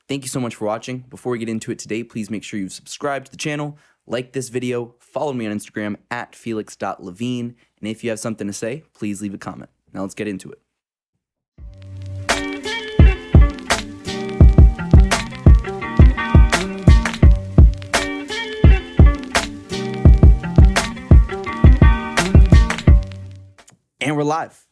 Thank you so much for watching. Before we get into it today, please make sure you've subscribed to the channel, like this video, follow me on Instagram at felix.levine, and if you have something to say, please leave a comment. Now let's get into it. And we're live.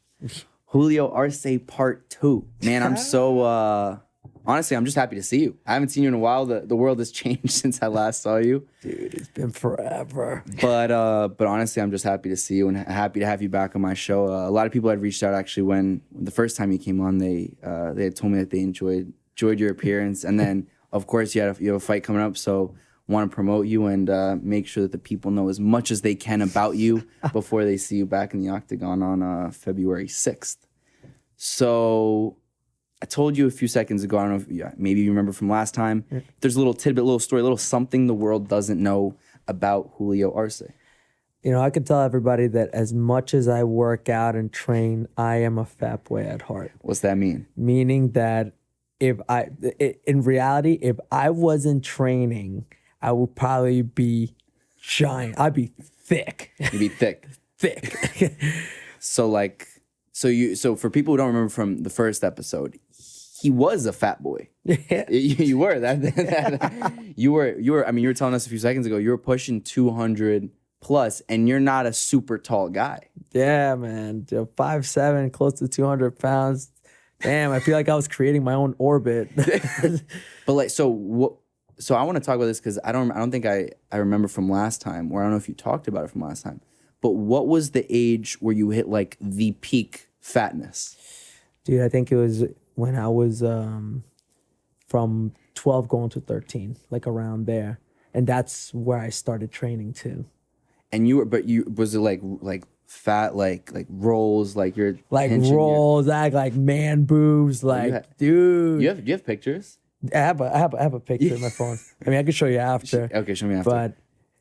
Julio Arce Part 2. Man, I'm so, honestly, I'm just happy to see you. I haven't seen you in a while. The world has changed since I last saw you. Dude, it's been forever. But honestly, I'm just happy to see you and happy to have you back on my show. A lot of people had reached out actually when the first time you came on. They had told me that they enjoyed your appearance. And then, of course, you have a fight coming up, so want to promote you and make sure that the people know as much as they can about you before they see you back in the octagon on February 6th. So I told you a few seconds ago, I don't know if maybe you remember from last time, there's a little tidbit, little story, little something the world doesn't know about Julio Arce. You know, I can tell everybody that as much as I work out and train, I am a fat boy at heart. What's that mean? Meaning that in reality, if I wasn't training, I would probably be giant. I'd be thick. You'd be thick. Thick. So for people who don't remember from the first episode, he was a fat boy. Yeah. You were you were. I mean, you were telling us a few seconds ago you were pushing 200 plus, and you're not a super tall guy. Yeah, man. 5'7", close to 200 pounds. Damn, I feel like I was creating my own orbit. But so I want to talk about this because I don't think I remember from last time, or I don't know if you talked about it from last time. But what was the age where you hit like the peak fatness? Dude, I think it was when I was from 12 going to 13, like around there. And that's where I started training too. And was it like fat, like rolls, like you're like rolls, like man boobs, like dude. You have pictures? I have a picture in my phone. I mean, I can show you after. Okay, show me after. But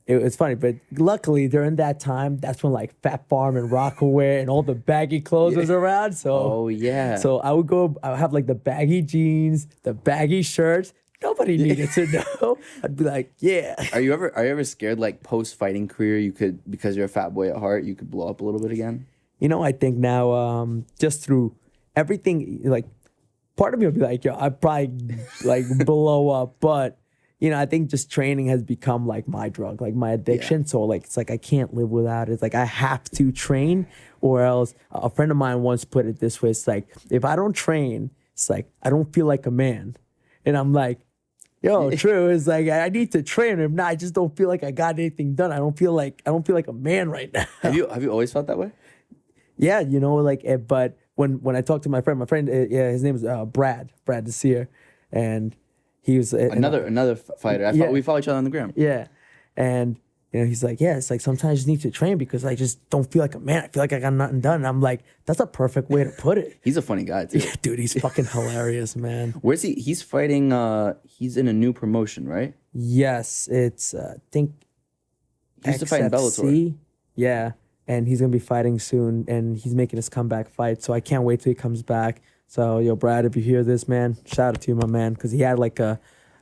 it's funny. But luckily, during that time, that's when like Fat Farm and Rockaway and all the baggy clothes was around. So oh yeah. So I would have like the baggy jeans, the baggy shirts. Nobody needed to know. I'd be like, yeah. Are you ever scared like post fighting career because you're a fat boy at heart you could blow up a little bit again? You know, I think now just through everything, like part of me will be like, yo, I'd probably like blow up, but you know, I think just training has become like my drug, like my addiction. Yeah. So like, it's like I can't live without it. It's like I have to train, or else a friend of mine once put it this way. It's like, if I don't train, it's like I don't feel like a man, and I'm like, yo, true. It's like I need to train. If not, I just don't feel like I got anything done. I don't feel like a man right now. Have you always felt that way? Yeah, you know, like, but when I talked to my friend, his name is Brad Desir, and he was another fighter. We follow each other on the gram. Yeah, and you know, he's like, yeah, it's like sometimes I just need to train because I just don't feel like a man. I feel like I got nothing done. And I'm like, that's a perfect way to put it. He's a funny guy too. Yeah, dude, he's fucking hilarious, man. Where's he? He's fighting. He's in a new promotion, right? Yes, it's I think he used to fight in Bellator. Yeah, and he's gonna be fighting soon, and he's making his comeback fight. So I can't wait till he comes back. So yo, Brad, if you hear this, man, shout out to you, my man, because he had like a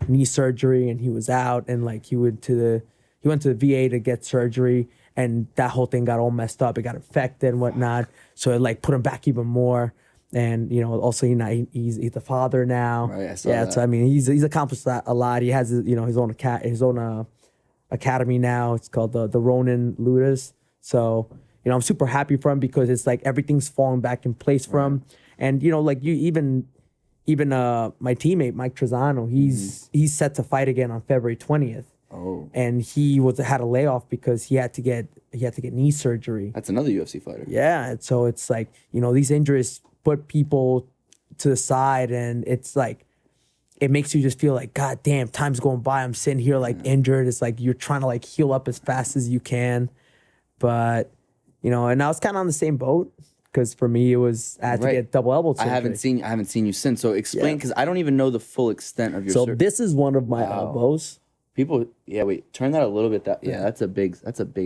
knee surgery and he was out, and like he went to the VA to get surgery, and that whole thing got all messed up. It got infected and whatnot. So it like put him back even more. And you know, also he's the father now. Right, I saw that. So I mean, he's accomplished that a lot. He has his own academy now. It's called the Ronin Ludas. So you know, I'm super happy for him because it's like everything's falling back in place for him. And you know, like even my teammate Mike Trezano, he's set to fight again on February 20th. Oh. And he had a layoff because he had to get knee surgery. That's another UFC fighter. Yeah, and so it's like, you know, these injuries put people to the side, and it's like it makes you just feel like, God damn, time's going by. I'm sitting here like injured. It's like you're trying to like heal up as fast as you can. But, you know, and I was kind of on the same boat. Because for me, it was I had to get double elbow surgery. I haven't seen you since. So explain, because I don't even know the full extent of your surgery. So this is one of my elbows. People, yeah, wait, turn that a little bit. That's a big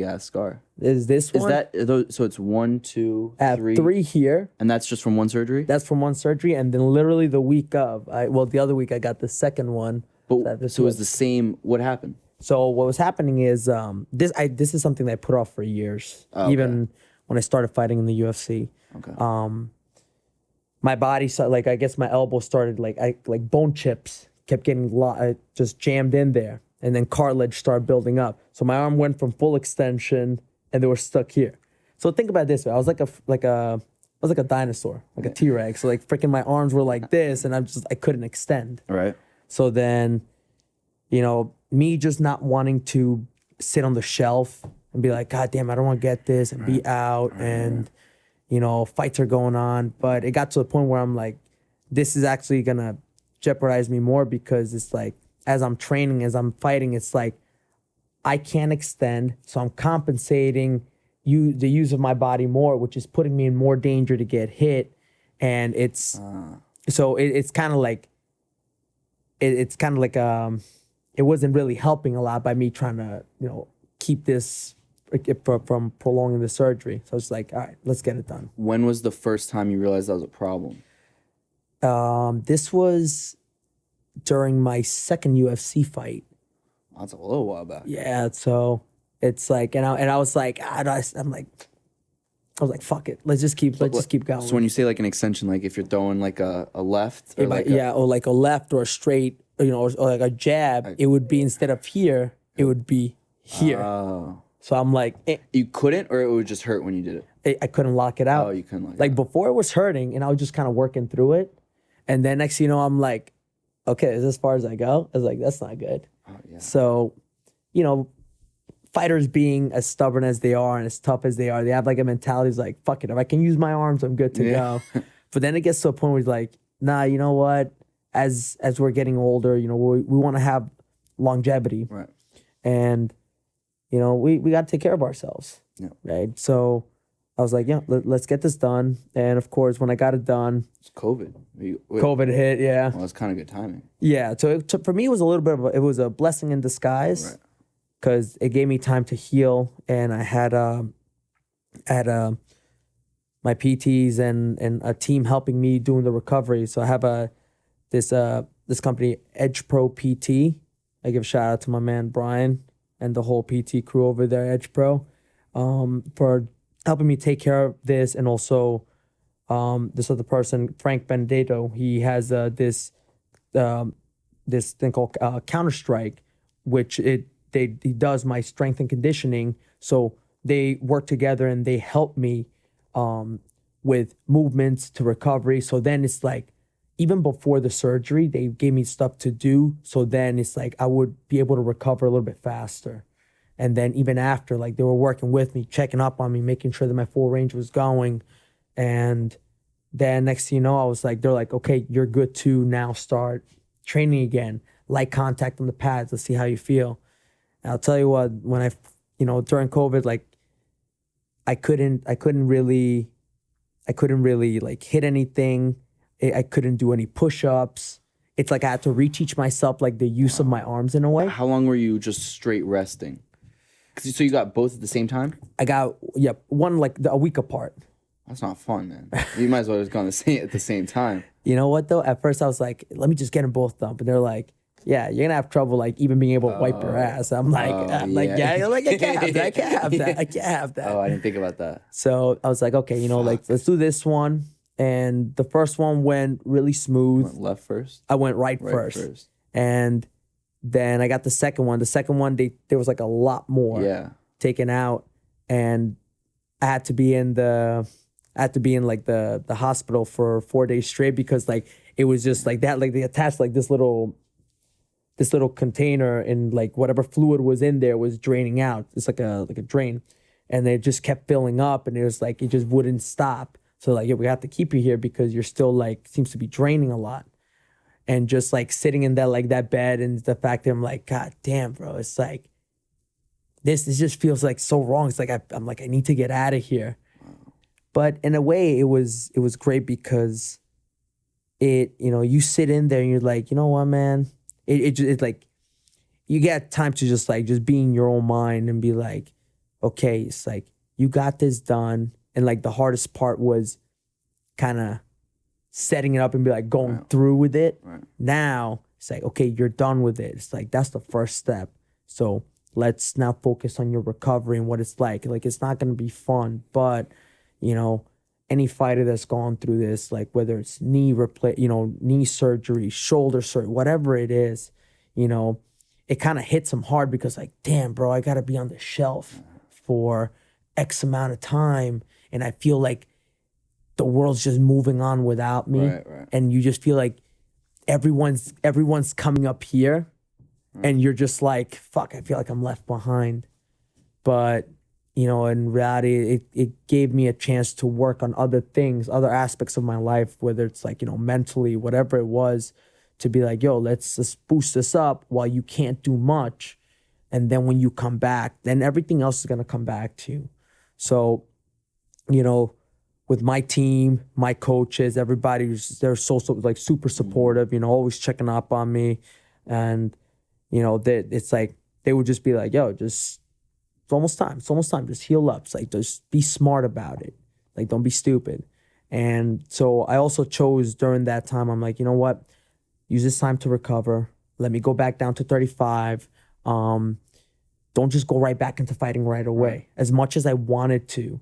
ass scar. Is this Is one? so it's 1, 2, I have 3, 3 here. and that's just from one surgery? That's from one surgery, and then literally the week of, the other week I got the second one. But so it was the same, what happened? So what was happening is this is something that I put off for years, even when I started fighting in the UFC. Okay. My body started, I guess my elbow started like bone chips kept getting just jammed in there, and then cartilage started building up. So my arm went from full extension, and they were stuck here. So think about it this way: I was like a dinosaur, like a T-Rex. So freaking my arms were like this, and I couldn't extend. All right. So then, me just not wanting to sit on the shelf and be like, God damn, I don't want to get this and be out and, fights are going on. But it got to the point where I'm like, this is actually going to jeopardize me more because it's like, as I'm training, as I'm fighting, it's like, I can't extend. So I'm compensating the use of my body more, which is putting me in more danger to get hit. And it's kind of like, it wasn't really helping a lot by me trying to, keep this from prolonging the surgery. So it's like, all right, let's get it done. When was the first time you realized that was a problem? This was during my second UFC fight. That's a little while back. Yeah, so it's like, and I was like, fuck it, let's just keep going. So when you say an extension, if you're throwing a left, or or like a left or a straight, or like a jab, it would be instead of here, it would be here. Oh. So I'm like, you couldn't, or it would just hurt when you did it? I couldn't lock it out. Oh, you couldn't lock it out. Before it was hurting, and I was just kind of working through it, and then next thing you know, I'm like, okay, is this as far as I go? I was like, that's not good. Oh, yeah. So, fighters being as stubborn as they are and as tough as they are, they have a mentality like, fuck it, if I can use my arms, I'm good to go. But then it gets to a point where it's like, nah, you know what? As we're getting older, we want to have longevity. Right. And, we got to take care of ourselves. Yeah. Right. So I was like, let's get this done. And of course, when I got it done, it's COVID. COVID hit. Yeah. Well, it's kind of good timing. Yeah. So for me, it was a little bit it was a blessing in disguise. Right. Because it gave me time to heal, and I had my PTs and a team helping me doing the recovery. So I have this company, Edge Pro PT. I give a shout out to my man Brian and the whole PT crew over there, Edge Pro, for helping me take care of this, and also this other person, Frank Benedetto. He has this thing called Counter-Strike, which he does my strength and conditioning. So they work together and they help me with movements to recovery. So then it's like, even before the surgery, they gave me stuff to do. So then it's like I would be able to recover a little bit faster. And then even after, they were working with me, checking up on me, making sure that my full range was going. And then next thing you know, I was like, they're like, okay, you're good to now start training again. Light contact on the pads. Let's see how you feel. And I'll tell you what, when during COVID, I couldn't really hit anything. I couldn't do any push-ups. It's like I had to reteach myself the use of my arms in a way. How long were you just straight resting? So you got both at the same time? I got one a week apart. That's not fun, man. You might as well have gone at the same time. You know what though? At first I was like, let me just get them both done. But they're like, yeah, you're gonna have trouble even being able to wipe your ass. I'm like, I can't have that. I can't have that. Oh, I didn't think about that. So I was like, okay, let's do this one. And the first one went really smooth. Went left first? I went right first. And then I got the second one. The second one, there was a lot more taken out. And I had to be in the hospital for 4 days straight because it was just like that. They attached this little container, and whatever fluid was in there was draining out. It's like a drain. And it just kept filling up, and it was it just wouldn't stop. So we have to keep you here because you're still seems to be draining a lot. And just sitting in that bed, and the fact that I'm like, God damn, bro, it's this just feels so wrong. It's I'm I need to get out of here. But in a way, it was great because you sit in there and you're like, you know what, man, it you get time to just be in your own mind and be like, okay, it's like, you got this done. And like the hardest part was kind of setting it up and be like going through with it. Right. Now it's like, okay, you're done with it. It's like, that's the first step. So let's now focus on your recovery and what it's like. Like, it's not going to be fun, but you know, any fighter that's gone through this, like whether it's knee surgery, shoulder surgery, whatever it is, you know, it kind of hits them hard because like, damn, bro, I got to be on the shelf for X amount of time. And I feel like the world's just moving on without me. Right. And you just feel like everyone's coming up here and you're just like, fuck, I feel like I'm left behind. But, you know, in reality, it gave me a chance to work on other things, other aspects of my life, whether it's like, you know, mentally, whatever it was, to be like, yo, let's just boost this up while you can't do much. And then when you come back, then everything else is going to come back to you. So, you know, with my team, my coaches, everybody, they're so like super supportive, you know, always checking up on me. And, you know, it's like, they would just be like, yo, it's almost time. Just heal up. It's like, just be smart about it. Like, don't be stupid. And so I also chose during that time, I'm like, you know what? Use this time to recover. Let me go back down to 35. Don't just go right back into fighting right away. As much as I wanted to,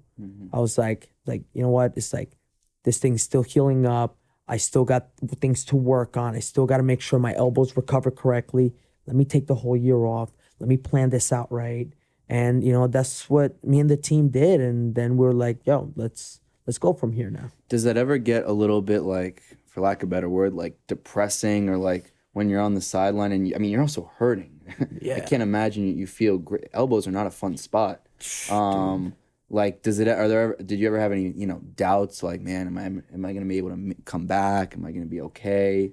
I was like, you know what? It's like, this thing's still healing up. I still got things to work on. I still got to make sure my elbows recover correctly. Let me take the whole year off. Let me plan this out right. And, you know, that's what me and the team did. And then we're like, yo, let's go from here now. Does that ever get a little bit like, for lack of a better word, like depressing, or like when you're on the sideline and you're also hurting? Yeah. I can't imagine you feel great. Elbows are not a fun spot. Like, did you ever have any, you know, doubts? Like, man, am I going to be able to come back? Am I going to be okay?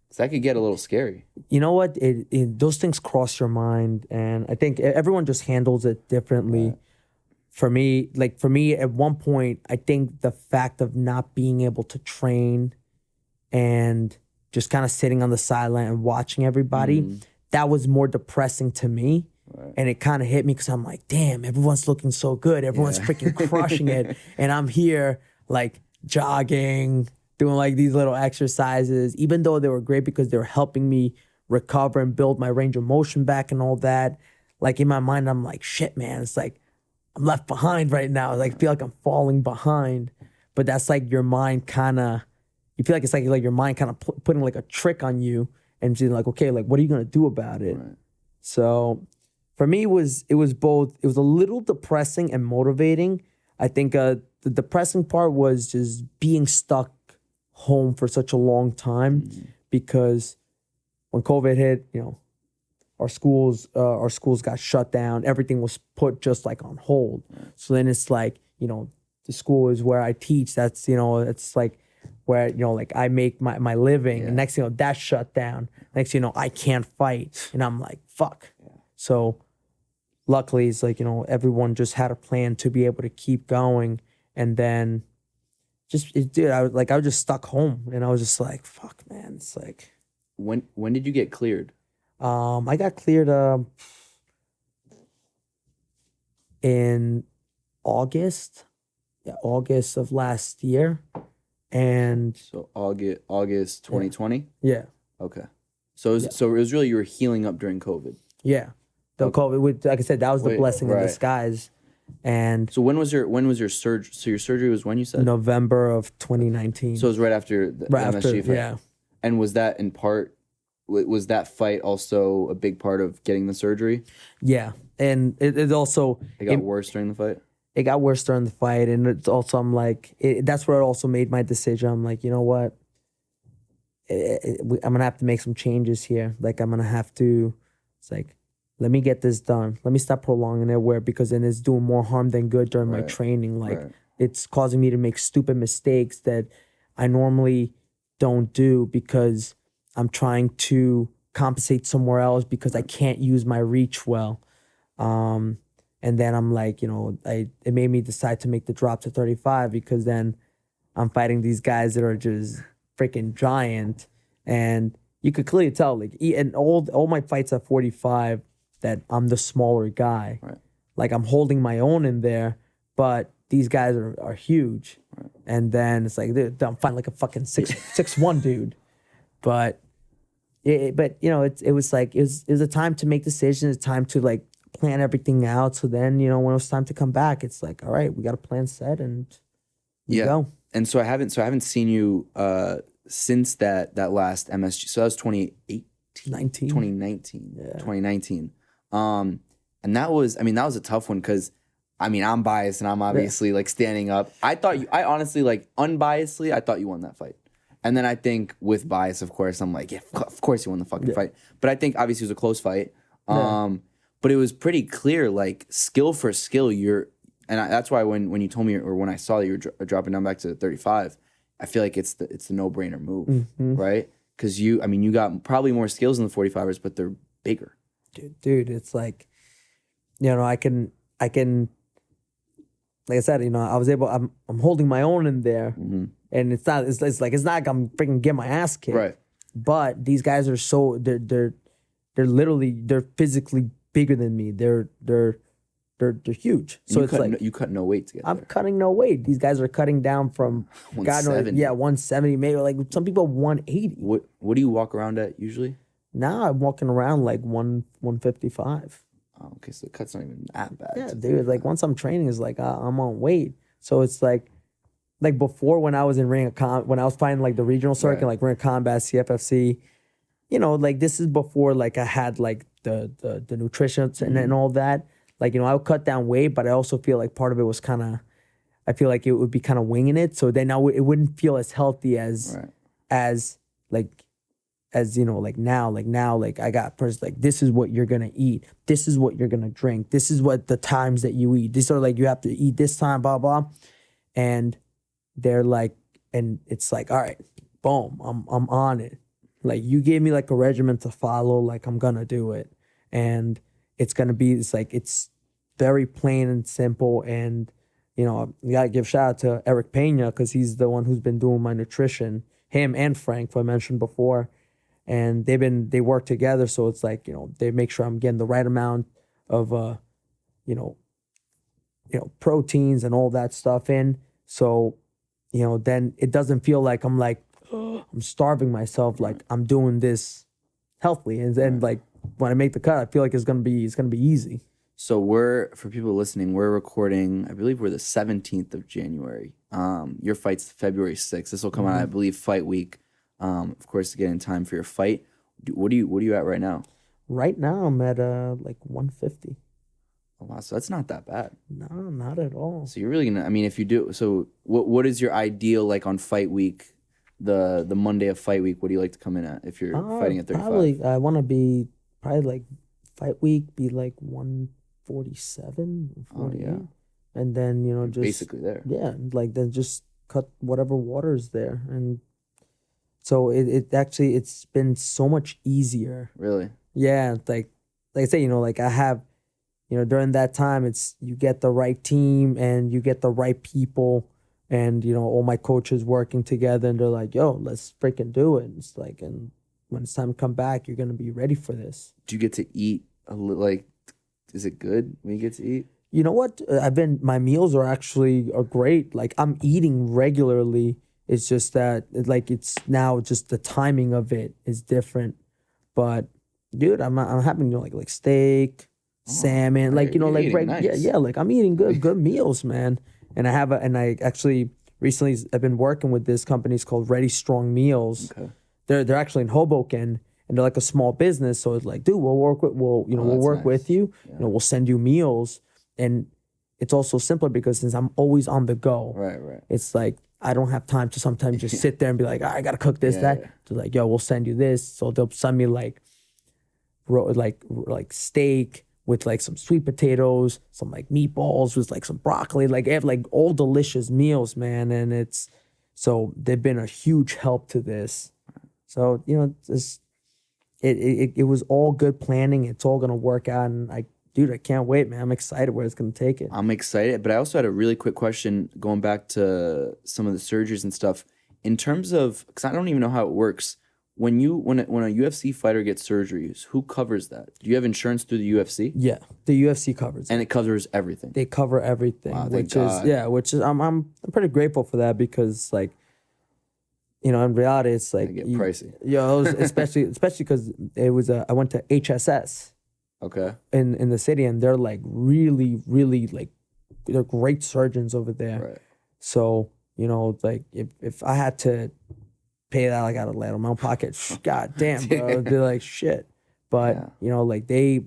So that could get a little scary. You know what? Those things cross your mind, and I think everyone just handles it differently. Right. For me, at one point, I think the fact of not being able to train and just kind of sitting on the sideline and watching everybody, that was more depressing to me. Right. And it kind of hit me because I'm like, damn, everyone's looking so good. Everyone's freaking crushing it. And I'm here like jogging, doing like these little exercises, even though they were great because they were helping me recover and build my range of motion back and all that. Like in my mind, I'm like, shit, man, it's like I'm left behind right now. Like, I feel like I'm falling behind. But that's like your mind kind of, you feel like it's like your mind kind of putting like a trick on you and being like, okay, like, what are you going to do about it? Right. So for me, it was both. It was a little depressing and motivating. I think the depressing part was just being stuck home for such a long time because when COVID hit, you know, our schools got shut down. Everything was put just like on hold. Right. So then it's like, you know, the school is where I teach. That's, you know, it's like where, you know, like I make my living. Yeah. And next thing you know, that's shut down. Next thing you know, I can't fight. And I'm like, fuck. Yeah. So luckily, it's like, you know, everyone just had a plan to be able to keep going. And then I was just stuck home. And I was just like, fuck, man. It's like. When did you get cleared? I got cleared in August. Yeah, August of last year. And so August 2020? Yeah. Okay. So it was really, you were healing up during COVID. Yeah. The COVID, like I said, that was the blessing in disguise. And so when was your surgery? So your surgery was when, you said? November of 2019. So it was right after the MSG fight. Yeah. And was that in part, was that fight also a big part of getting the surgery? Yeah. And it also... It got worse during the fight? It got worse during the fight. And it's also, I'm like... that's where it also made my decision. I'm like, you know what? I'm going to have to make some changes here. Like, I'm going to have to... It's like, let me get this done. Let me stop prolonging it because then it's doing more harm than good during my training. Like, it's causing me to make stupid mistakes that I normally don't do because I'm trying to compensate somewhere else because I can't use my reach well. And then I'm like, you know, it made me decide to make the drop to 35 because then I'm fighting these guys that are just freaking giant. And, you could clearly tell, like, and all my fights at 45, that I'm the smaller guy. Right. Like, I'm holding my own in there, but these guys are huge. Right. And then it's like, I'm fighting like a fucking 6'1" dude. But you know, it was a time to make decisions, a time to like plan everything out. So then, you know, when it was time to come back, it's like, all right, we got a plan set and we go. And so I haven't seen you since that last MSG. So that was 2019. Yeah. 2019. And that was a tough one because I'm biased and I'm obviously like standing up. I honestly, like, unbiasedly, I thought you won that fight. And then I think with bias, of course, I'm like, yeah, of course you won the fucking fight. But I think obviously it was a close fight. But it was pretty clear, like, skill for skill, that's why when you told me, or when I saw that you were dropping down back to 35, I feel like it's the no-brainer move, right? Because you got probably more skills in the 45ers, but they're bigger. Dude, it's like, you know, I can, like I said, you know, I'm holding my own in there, and it's not like I'm freaking getting my ass kicked, right? But these guys are they're physically bigger than me. They're huge. So it's like you cut no weight to get I'm there. cutting no weight. These guys are cutting down from 170. 170, maybe, like some people 180. What do you walk around at usually? Now I'm walking around like 155. Oh, okay, so the cut's not even that bad. Yeah, dude. Like, once I'm training, it's like I'm on weight. So it's like before, when I was in when I was fighting like the regional circuit, like Ring of Combat, CFFC, you know, like, this is before like I had like the nutrition and all that. Like, you know, I would cut down weight, but I also feel like part of it was I feel like it would be kind of winging it. So then it wouldn't feel as healthy as you know, like now, I got like, this is what you're gonna eat, this is what you're gonna drink, this is what the times that you eat, these are like, you have to eat this time, blah blah, and they're like, and it's like, all right, boom, I'm on it. Like, you gave me like a regimen to follow, like, I'm gonna do it, and it's very plain and simple. And, you know, you gotta give shout out to Eric Pena, because he's the one who's been doing my nutrition, him and Frank, who I mentioned before. And they work together, so it's like, you know, they make sure I'm getting the right amount of you know, proteins and all that stuff in. So, you know, then it doesn't feel like I'm like, I'm starving myself, like I'm doing this healthily. And then like when I make the cut, I feel like it's gonna be easy. So for people listening, we're recording, I believe we're the 17th of January. Your fight's February 6th. This will come out, I believe, fight week. Of course, to get in time for your fight. What are you at right now? Right now, I'm at like 150. Oh, wow, so that's not that bad. No, not at all. So you're really gonna. If you do. So what is your ideal, like, on fight week, the Monday of fight week? What do you like to come in at if you're fighting at 35? Probably I want to be like fight week be like 147, 48. Yeah. And then, you know, just basically there. Yeah, like, then just cut whatever water is there. And so it's been so much easier. Really? Yeah, like I say, you know, like I have, you know, during that time, it's, you get the right team and you get the right people, and, you know, all my coaches working together, and they're like, yo, let's freaking do it. And it's like, and when it's time to come back, you're gonna be ready for this. Do you get to eat like, is it good when you get to eat? You know what? My meals are great. Like, I'm eating regularly. It's just that, like, it's now just the timing of it is different. But, dude, I'm having, you know, like steak, salmon, like, you know, like, right, nice. Yeah, like, I'm eating good meals, man. And I actually recently, I've been working with this company. It's called Ready Strong Meals. Okay. They're actually in Hoboken, and they're like a small business. So it's like, dude, we'll work with you. Yeah. You know, we'll send you meals. And it's also simpler because since I'm always on the go, right. It's like, I don't have time to sometimes just sit there and be like, I gotta cook this, that. Yeah. So like, yo, we'll send you this. So they'll send me like steak with like some sweet potatoes, some like meatballs with like some broccoli, like they have like all delicious meals, man. And so they've been a huge help to this. So, you know, it was all good planning. It's all gonna work out, and dude, I can't wait, man. I'm excited where it's going to take it. I'm excited, but I also had a really quick question going back to some of the surgeries and stuff. In terms of, because I don't even know how it works, when a UFC fighter gets surgeries, who covers that? Do you have insurance through the UFC? Yeah, the UFC covers it. And it covers everything. They cover everything, Wow, which thank is God. which is I'm pretty grateful for that because like, in reality, it's like They get pricey. especially because it was I went to HSS Okay. in the city, and they're like really, really like they're great surgeons over there. Right. So like if I had to pay that like out of my own pocket, god damn, bro, it'd be like shit. But like they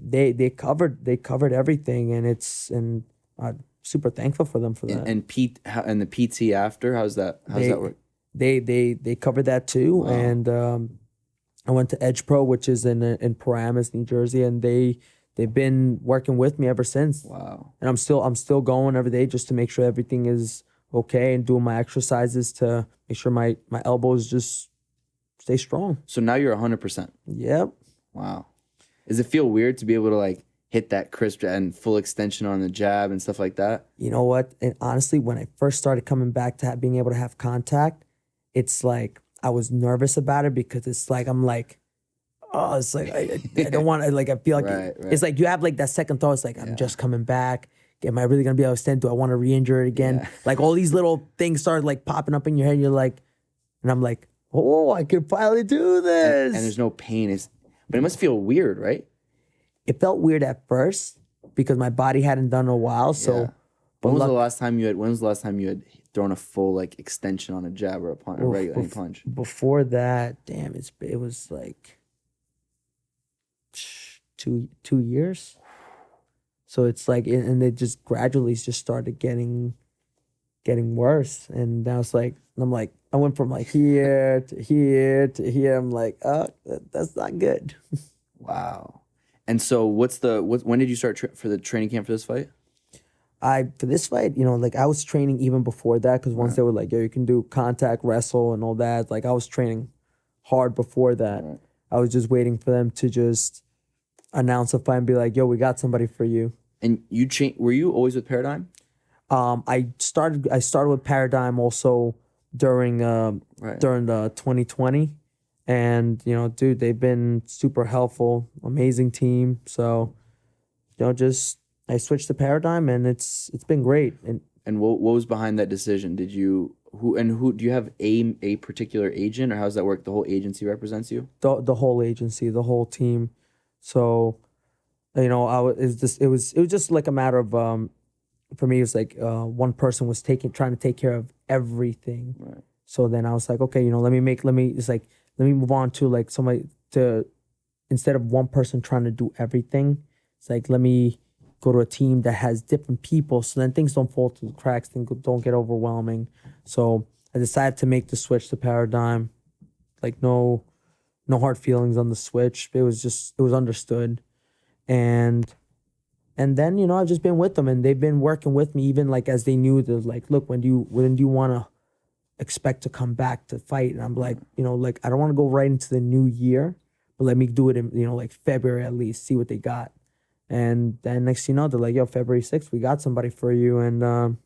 covered everything, and I'm super thankful for them for that. And the PT after, how's that work? They covered that too. Wow. And I went to Edge Pro, which is in Paramus, New Jersey, and they've been working with me ever since. Wow. And I'm still going every day just to make sure everything is okay, and doing my exercises to make sure my elbows just stay strong. So now you're 100%. Yep. Wow. Does it feel weird to be able to like hit that crisp and full extension on the jab and stuff like that? You know what? And honestly, when I first started coming back to being able to have contact, it's like I was nervous about it because it's like I'm like, oh, it's like I don't want to like I feel like Right. it's like you have like that second thought. It's like I'm just coming back. Am I really gonna be able to extend? Do I want to re-injure it again? Yeah. Like all these little things start like popping up in your head. You're like, and I'm like, oh, I can finally do this. And there's no pain. But it must feel weird, right? It felt weird at first because my body hadn't done it in a while. So, Yeah. When was the last time you had thrown a full like extension on a jab or a regular punch? Before that, damn, it was like 2 years. So it's like, and it just gradually just started getting worse. And now it's like, I'm like, I went from like here to here to here. I'm like, oh, that's not good. Wow. And so when did you start for the training camp for this fight? For this fight, like I was training even before that because once they were like, yo, you can do contact wrestle and all that, like I was training hard before that. Right. I was just waiting for them to just announce a fight and be like, yo, we got somebody for you. And were you always with Paradigm? I started with Paradigm also during the 2020. And, dude, they've been super helpful, amazing team. So, just I switched to Paradigm and it's been great. And what was behind that decision? Do you have a particular agent, or how does that work? The whole agency represents you? The whole agency, the whole team. So, it was just like a matter of for me, it was like one person was trying to take care of everything. Right. So then I was like, okay, let me move on to like somebody instead of one person trying to do everything. It's like, let me go to a team that has different people, so then things don't fall through the cracks, things don't get overwhelming. So I decided to make the switch to Paradigm. Like no hard feelings on the switch. It was understood. And then, I've just been with them, and they've been working with me even like as they knew that like, look, when do you want to expect to come back to fight? And I'm like, like I don't want to go right into the new year, but let me do it in, like February at least, see what they got. And then next they're like, yo, February 6th, we got somebody for you. And I'm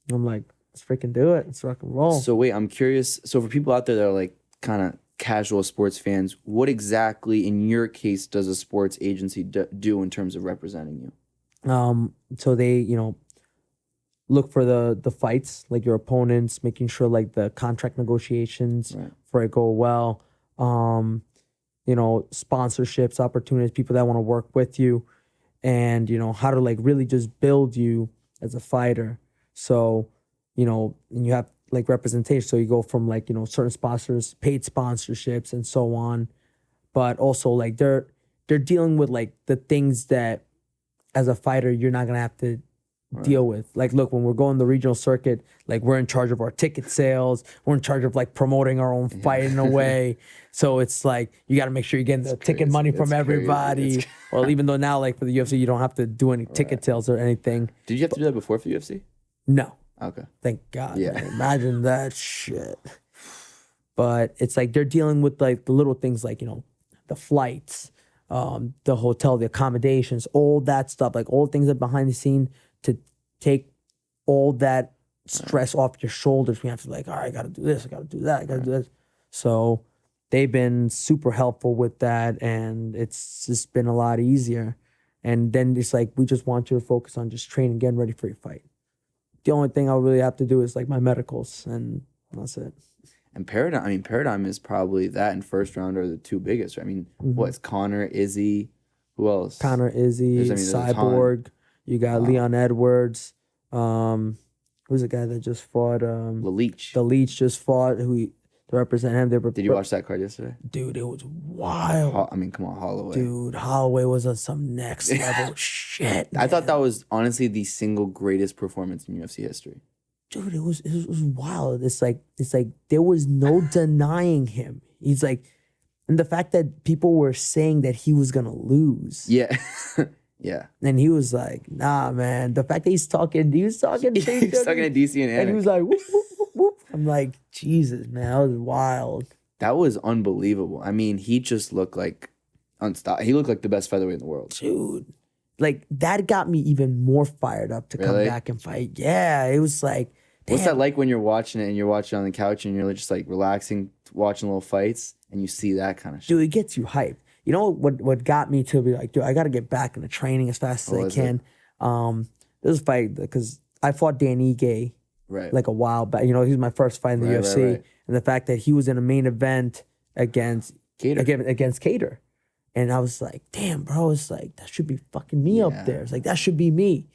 like, let's freaking do it. Let's rock and roll. So wait, I'm curious. So for people out there that are like kind of casual sports fans, what exactly in your case does a sports agency do in terms of representing you? So they, look for the fights, like your opponents, making sure like the contract negotiations for it go well. Sponsorships, opportunities, people that want to work with you, and how to like really just build you as a fighter. So, and you have like representation. So you go from like, certain sponsors, paid sponsorships and so on. But also like they're dealing with like the things that as a fighter you're not gonna have to deal with. Like, look, when we're going the regional circuit, like we're in charge of our ticket sales. We're in charge of like promoting our own fight in a way. So it's like you got to make sure you're getting the ticket money from everybody. Well, even though now, like for the UFC, you don't have to do any ticket sales or anything. Did you have to do that before for the UFC? No. Okay. Thank God. Yeah. Man. Imagine that shit. But it's like they're dealing with like the little things, like the flights, the hotel, the accommodations, all that stuff, like all things that behind the scene to take all that stress off your shoulders. We have to like, all right, I got to do this, I got to do that, I got to do this. So they've been super helpful with that, and it's just been a lot easier. And then it's like, we just want you to focus on just training, getting ready for your fight. The only thing I really have to do is like my medicals, and that's it. And Paradigm is probably that and First Round are the two biggest. Right? I mean, what's Connor, Izzy, who else? Connor, Izzy, there's a ton. Cyborg. You got Leon Edwards. Who's the guy that just fought? The Leech. The Leech just fought. To represent him. Did you watch that card yesterday? Dude, it was wild. Come on, Holloway. Dude, Holloway was on some next level shit. Man. I thought that was honestly the single greatest performance in UFC history. Dude, it was wild. It's like there was no denying him. He's like, and the fact that people were saying that he was gonna lose. Yeah. Yeah. And he was like, nah, man. The fact that he was talking to DC and he was like, whoop, whoop, whoop, whoop. I'm like, Jesus, man, that was wild. That was unbelievable. I mean, he just looked like unstoppable. He looked like the best featherweight in the world. Dude, like that got me even more fired up to come back and fight. Yeah, it was like, damn. What's that like when you're watching it and you're watching on the couch and you're just like relaxing, watching little fights, and you see that kind of shit? Dude, it gets you hyped. You know what got me to be like, dude, I got to get back into training as fast as I can. This fight, because I fought Dan Ige like a while back. You know, he was my first fight in the UFC. Right. And the fact that he was in a main event against Cater. And I was like, damn, bro, it's like, that should be fucking me up there. It's like, that should be me.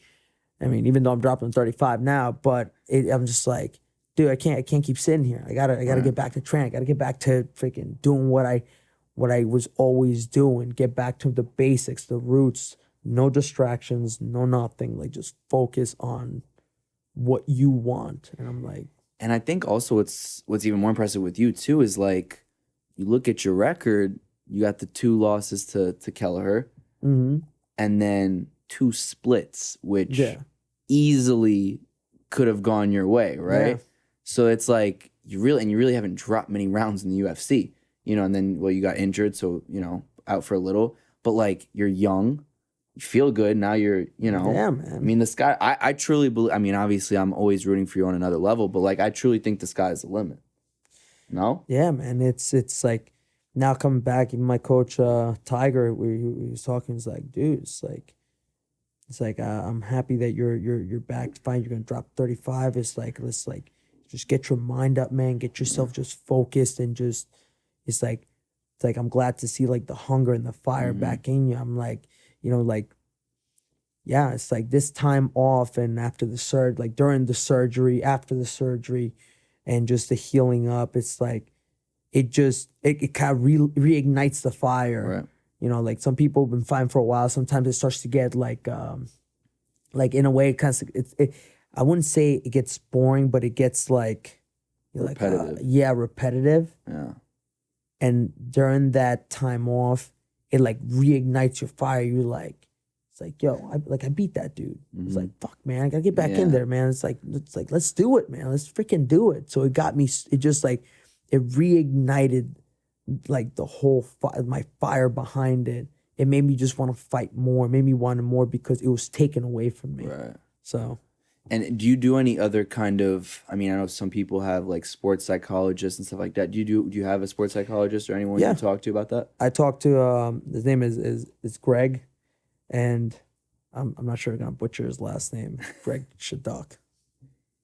I mean, even though I'm dropping 35 now, but I'm just like, dude, I can't keep sitting here. I gotta get back to training. I gotta get back to freaking doing what I was always doing. Get back to the basics, the roots, no distractions, no nothing. Like, just focus on what you want. And I'm like, and I think also what's even more impressive with you too is like, you look at your record, you got the 2 losses to Kelleher, and then 2 splits, which easily could have gone your way, right? Yeah. So it's like, you really haven't dropped many rounds in the UFC, you know, and then, well, you got injured, so, you know, out for a little, but like, you're young, you feel good, now you're, you know. Yeah, man. I mean, the sky, I truly believe, I mean, obviously I'm always rooting for you on another level, but like, I truly think the sky's the limit. No? Yeah, man, it's like, now coming back, even my coach, Tiger, he was talking, he's like, dude, it's like, I'm happy that you're back to fight. You're gonna drop 35. It's like, let's like just get your mind up, man. Get yourself just focused and just. It's like I'm glad to see like the hunger and the fire back in you. I'm like, you know, like, yeah, it's like this time off and after the surgery, like during the surgery, after the surgery, and just the healing up. It's like it kind of reignites the fire. Right. You know, like some people have been fighting for a while. Sometimes it starts to get like in a way, I wouldn't say it gets boring, but it gets like repetitive. Repetitive. Yeah. And during that time off, it like reignites your fire. You're like, it's like, yo, I beat that dude. It's like, fuck, man, I gotta get back in there, man. It's like, let's do it, man. Let's freaking do it. So it got me. It just like, it reignited like the whole my fire behind it. It made me just want to fight more. It made me want more because it was taken away from me. Right. So. And do you do any other kind of, I mean, I know some people have like sports psychologists and stuff like that. Do you have a sports psychologist or anyone you talk to about that? I talked to, his name is Greg, and I'm not sure I'm going to butcher his last name. Greg Shaduk.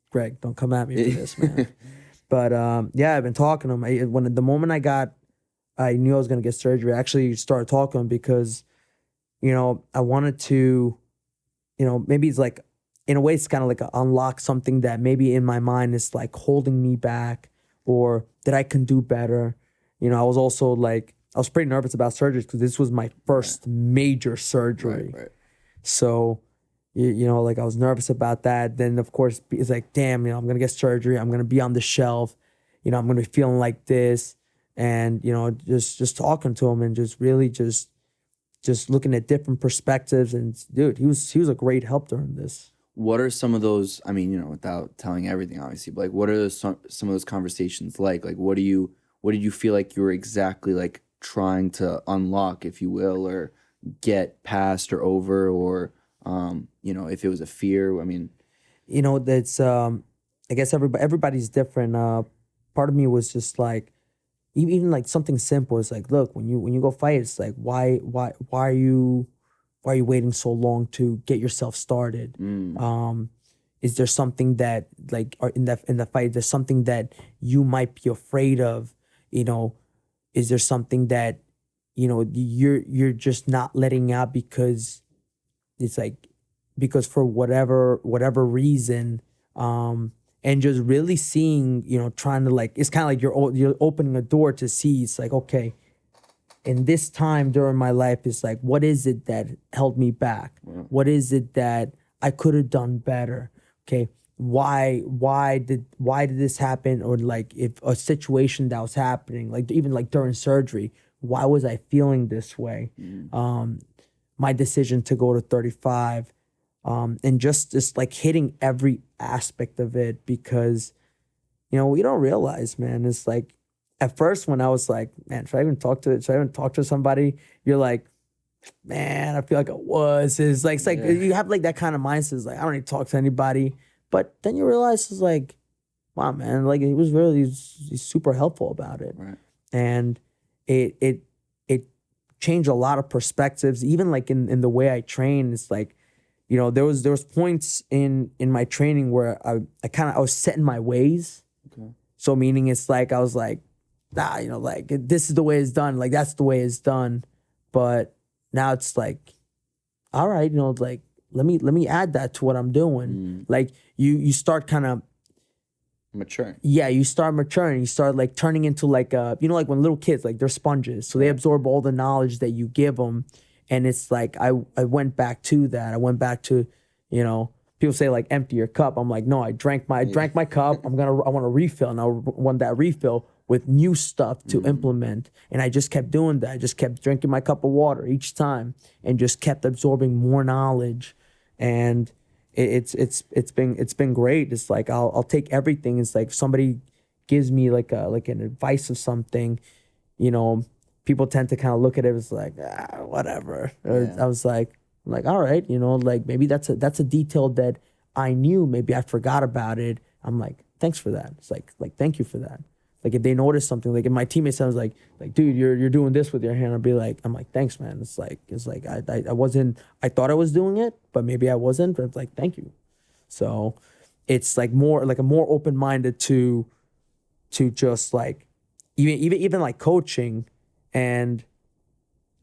Greg, don't come at me for this, man. But I've been talking to him. The moment I knew I was going to get surgery, I actually started talking to him because, you know, I wanted to, you know, maybe it's like, in a way, it's kind of like unlock something that maybe in my mind is like holding me back, or that I can do better. You know, I was also like, I was pretty nervous about surgery because this was my first major surgery. Right. So, you know, like I was nervous about that. Then, of course, it's like, damn, you know, I'm going to get surgery. I'm going to be on the shelf. You know, I'm going to be feeling like this. And, you know, just talking to him and just really just looking at different perspectives. And, dude, he was a great help during this. What are some of those, I mean, you know, without telling everything, obviously, but like, what are some of those conversations like? Like, what did you feel like you were exactly like trying to unlock, if you will, or get past or over, or, you know, if it was a fear? I mean, you know, that's, I guess everybody's different. Part of me was just like, even like something simple is like, look, when you go fight, it's like, why are you waiting so long to get yourself started? Is there something that like in the fight, there's something that you might be afraid of? You know, is there something that, you know, you're just not letting out because it's like, because for whatever reason, and just really seeing, you know, trying to like, it's kind of like you're opening a door to see. It's like, okay, in this time during my life, it's like, what is it that held me back? What is it that I could have done better? Okay, why did this happen? Or like, if a situation that was happening, like even like during surgery, why was I feeling this way? My decision to go to 35, and just like hitting every aspect of it, because, you know, we don't realize, man, it's like, at first when I was like, man, should I even talk to somebody? You're like, man, I feel like I was. It's like you have like that kind of mindset. It's like, I don't need to talk to anybody. But then you realize it's like, wow, man, like he's super helpful about it. Right. And it changed a lot of perspectives, even like in the way I train. It's like, you know, there was points in my training where I was set in my ways. Okay. So meaning it's like, I was like, nah, you know, like this is the way it's done. Like that's the way it's done. But now it's like, all right, you know, like let me add that to what I'm doing. Like you start kind of maturing. Yeah, you start maturing. You start like turning into like you know, like when little kids, like they're sponges, so they absorb all the knowledge that you give them. And it's like I went back to that. I went back to, you know, people say like empty your cup. I'm like, no, I drank my cup. I want to refill, and I want that refill with new stuff to implement. And I just kept doing that. I just kept drinking my cup of water each time and just kept absorbing more knowledge. And it's been great. It's like I'll take everything. It's like if somebody gives me like an advice of something, you know, people tend to kind of look at it as like, whatever. I was like, all right, you know, like maybe that's a detail that I knew, maybe I forgot about it. I'm like, thanks for that. It's like thank you for that. Like if they notice something, like if my teammate sounds like, dude, you're doing this with your hand, I'm like, thanks, man. It's like I wasn't, I thought I was doing it, but maybe I wasn't. But it's like, thank you. So it's like more like a more open-minded to just like even like coaching, and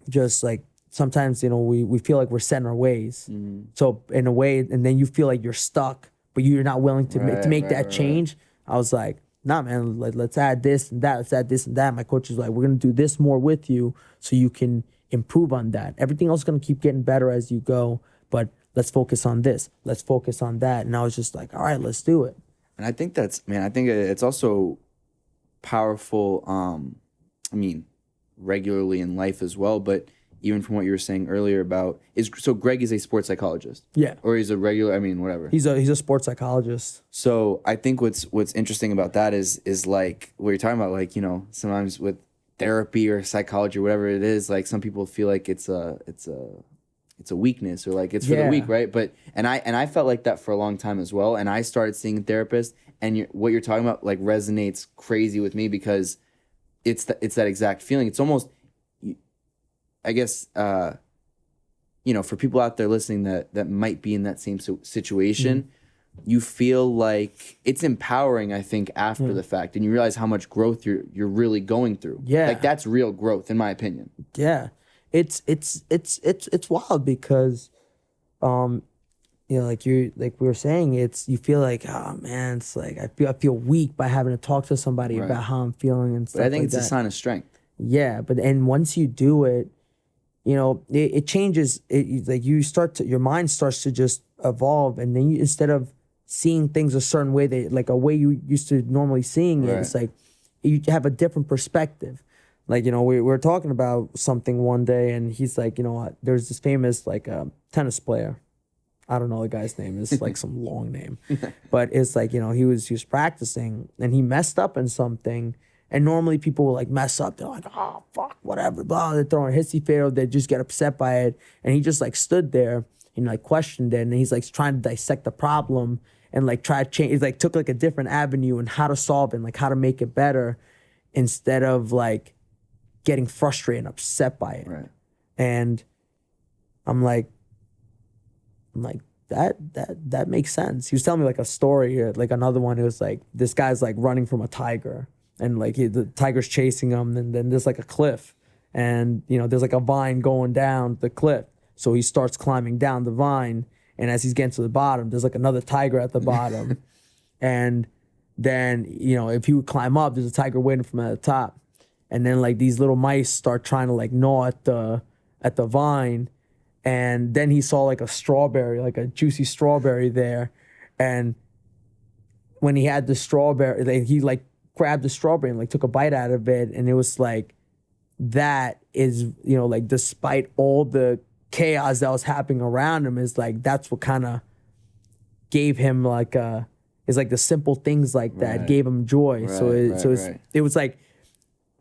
just like sometimes, you know, we feel like we're set in our ways. So in a way, and then you feel like you're stuck, but you're not willing to make that change. I was like, nah, man, let's add this and that. Let's add this and that. My coach was like, we're going to do this more with you so you can improve on that. Everything else is going to keep getting better as you go, but let's focus on this. Let's focus on that. And I was just like, all right, let's do it. And I think I think it's also powerful, I mean, regularly in life as well, but even from what you were saying earlier about so Greg is a sports psychologist. Yeah. Or he's a regular, I mean, whatever. He's a sports psychologist. So I think what's interesting about that is like what you're talking about, like, you know, sometimes with therapy or psychology or whatever it is, like some people feel like it's a weakness, or like it's for the weak, right? But and I felt like that for a long time as well. And I started seeing a therapist, and what you're talking about like resonates crazy with me, because it's that exact feeling. It's almost, I guess, you know, for people out there listening that might be in that same situation, you feel like it's empowering, I think, after the fact, and you realize how much growth you're really going through. Yeah. Like that's real growth, in my opinion. Yeah. It's wild because, you know, like we were saying, you feel like, oh man, it's like I feel weak by having to talk to somebody about how I'm feeling and stuff. But I think like it's a sign of strength. Yeah, and once you do it, you know, it changes. Like your mind starts to just evolve, and then instead of seeing things a certain way, like a way you used to normally seeing it, it's like you have a different perspective. Like, you know, we were talking about something one day, and he's like, you know, there's this famous like tennis player. I don't know the guy's name. It's like some long name, but it's like, you know, he was practicing and he messed up in something. And normally people will like mess up. They're like, oh, fuck, whatever, blah. They're throwing a hissy fit, or they just get upset by it. And he just like stood there and like questioned it. And he's like trying to dissect the problem and like try to change. He's like took like a different avenue and how to solve it and like how to make it better. instead of like getting frustrated and upset by it. Right. And I'm like that makes sense. He was telling me like a story, like another one. It was like this guy's like running from a tiger, and like the tiger's chasing him, and then there's like a cliff, and you know there's like a vine going down the cliff. So he starts climbing down the vine, and as he's getting to the bottom, there's like another tiger at the bottom, and then you know if he would climb up, there's a tiger waiting for him at the top, and then like these little mice start trying to like gnaw at the vine. And then he saw like a strawberry, like a juicy strawberry there. And when he had the strawberry, like, he like grabbed the strawberry and like took a bite out of it. And it was like, that is, you know, like despite all the chaos that was happening around him, is like, that's what kind of gave him like it's like the simple things like that gave him joy. It was like,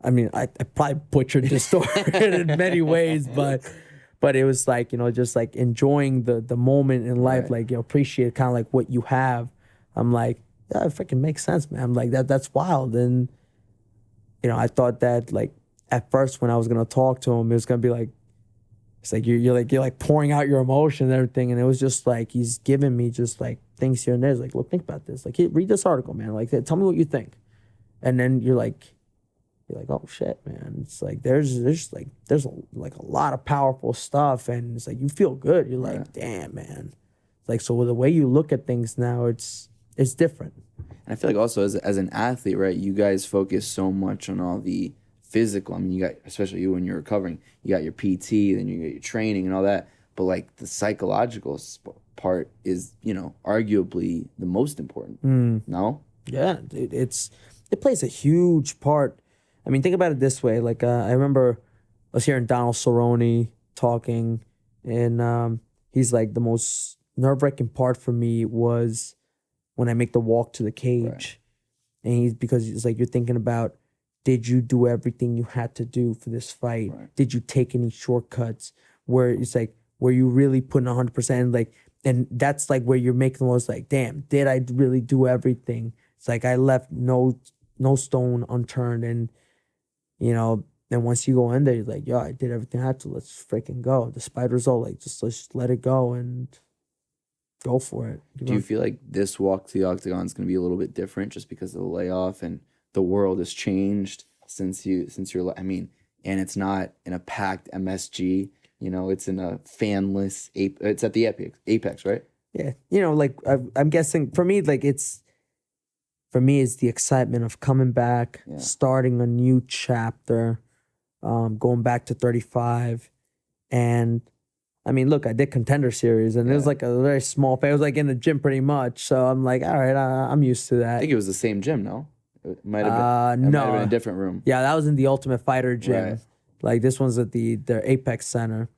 I mean, I probably butchered the story in many ways, but it was like, you know, just like enjoying the moment in life, like, you know, appreciate kind of like what you have. I'm like, yeah, it freaking makes sense, man. I'm like, that's wild. And, you know, I thought that like at first when I was going to talk to him, it was going to be like, it's like, you're like pouring out your emotion and everything. And it was just like, he's giving me just like things here and there. It's like, look, think about this. Like, read this article, man. Like, tell me what you think. And then you're like, oh shit, man. It's like there's a lot of powerful stuff, and it's like you feel good. You're like, damn, man. It's like, so the way you look at things now, it's different. And I feel like also as an athlete, right, you guys focus so much on all the physical. I mean, you got, especially you when you're recovering, you got your PT, then you got your training and all that. But like the psychological part is, you know, arguably the most important. No? Yeah, it plays a huge part. I mean, think about it this way. Like, I remember I was hearing Donald Cerrone talking, and he's like, the most nerve-wracking part for me was when I make the walk to the cage. And because it's like, you're thinking about, did you do everything you had to do for this fight? Did you take any shortcuts? Where it's like, were you really putting 100%? Like, and that's like where you're making the most like, damn, did I really do everything? It's like I left no stone unturned. And you know, then once you go in there, you're like, yo, I did everything I had to. Let's freaking go. Despite result, like, let's let it go and go for it. Do you feel like this walk to the octagon is going to be a little bit different just because of the layoff and the world has changed since you're, I mean, and it's not in a packed MSG, you know, it's in a fanless, it's at the Apex, right? Yeah. You know, like, I'm guessing for me, like, for me, it's the excitement of coming back, starting a new chapter, going back to 35. And I mean, look, I did Contender Series, and it was like a very small pay. It was like in the gym pretty much. So I'm like, all right, I'm used to that. I think it was the same gym, no? It might have been, no. Might have been a different room. Yeah, that was in the Ultimate Fighter gym. Right. Like, this one's at their Apex Center.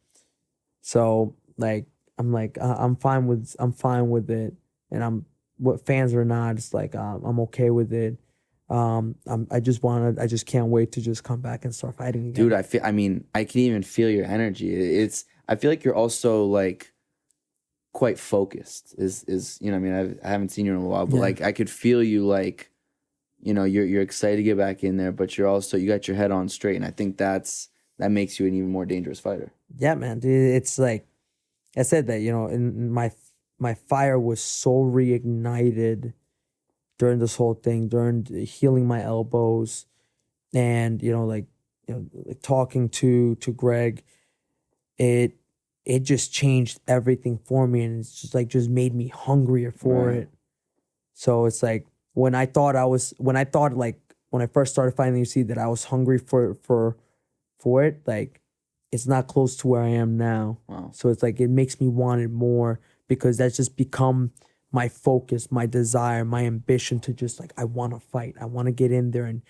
So like, I'm like, I'm fine with it, and what fans or not, it's like, I'm okay with it. I just can't wait to just come back and start fighting again. Dude, I mean, I can even feel your energy. I feel like you're also like quite focused. Is you know, I mean, I haven't seen you in a while, but like I could feel you, like, you know, you're excited to get back in there, but you got your head on straight, and I think that makes you an even more dangerous fighter. Yeah, man. Dude, it's like I said that, you know, in my fire was so reignited during this whole thing, during healing my elbows, and like talking to Greg, it just changed everything for me, and it's just made me hungrier for it. So it's like when I first started fighting the UFC that I was hungry for it, like it's not close to where I am now. Wow. So it's like it makes me want it more, because that's just become my focus, my desire, my ambition to just like, I want to fight. I want to get in there, and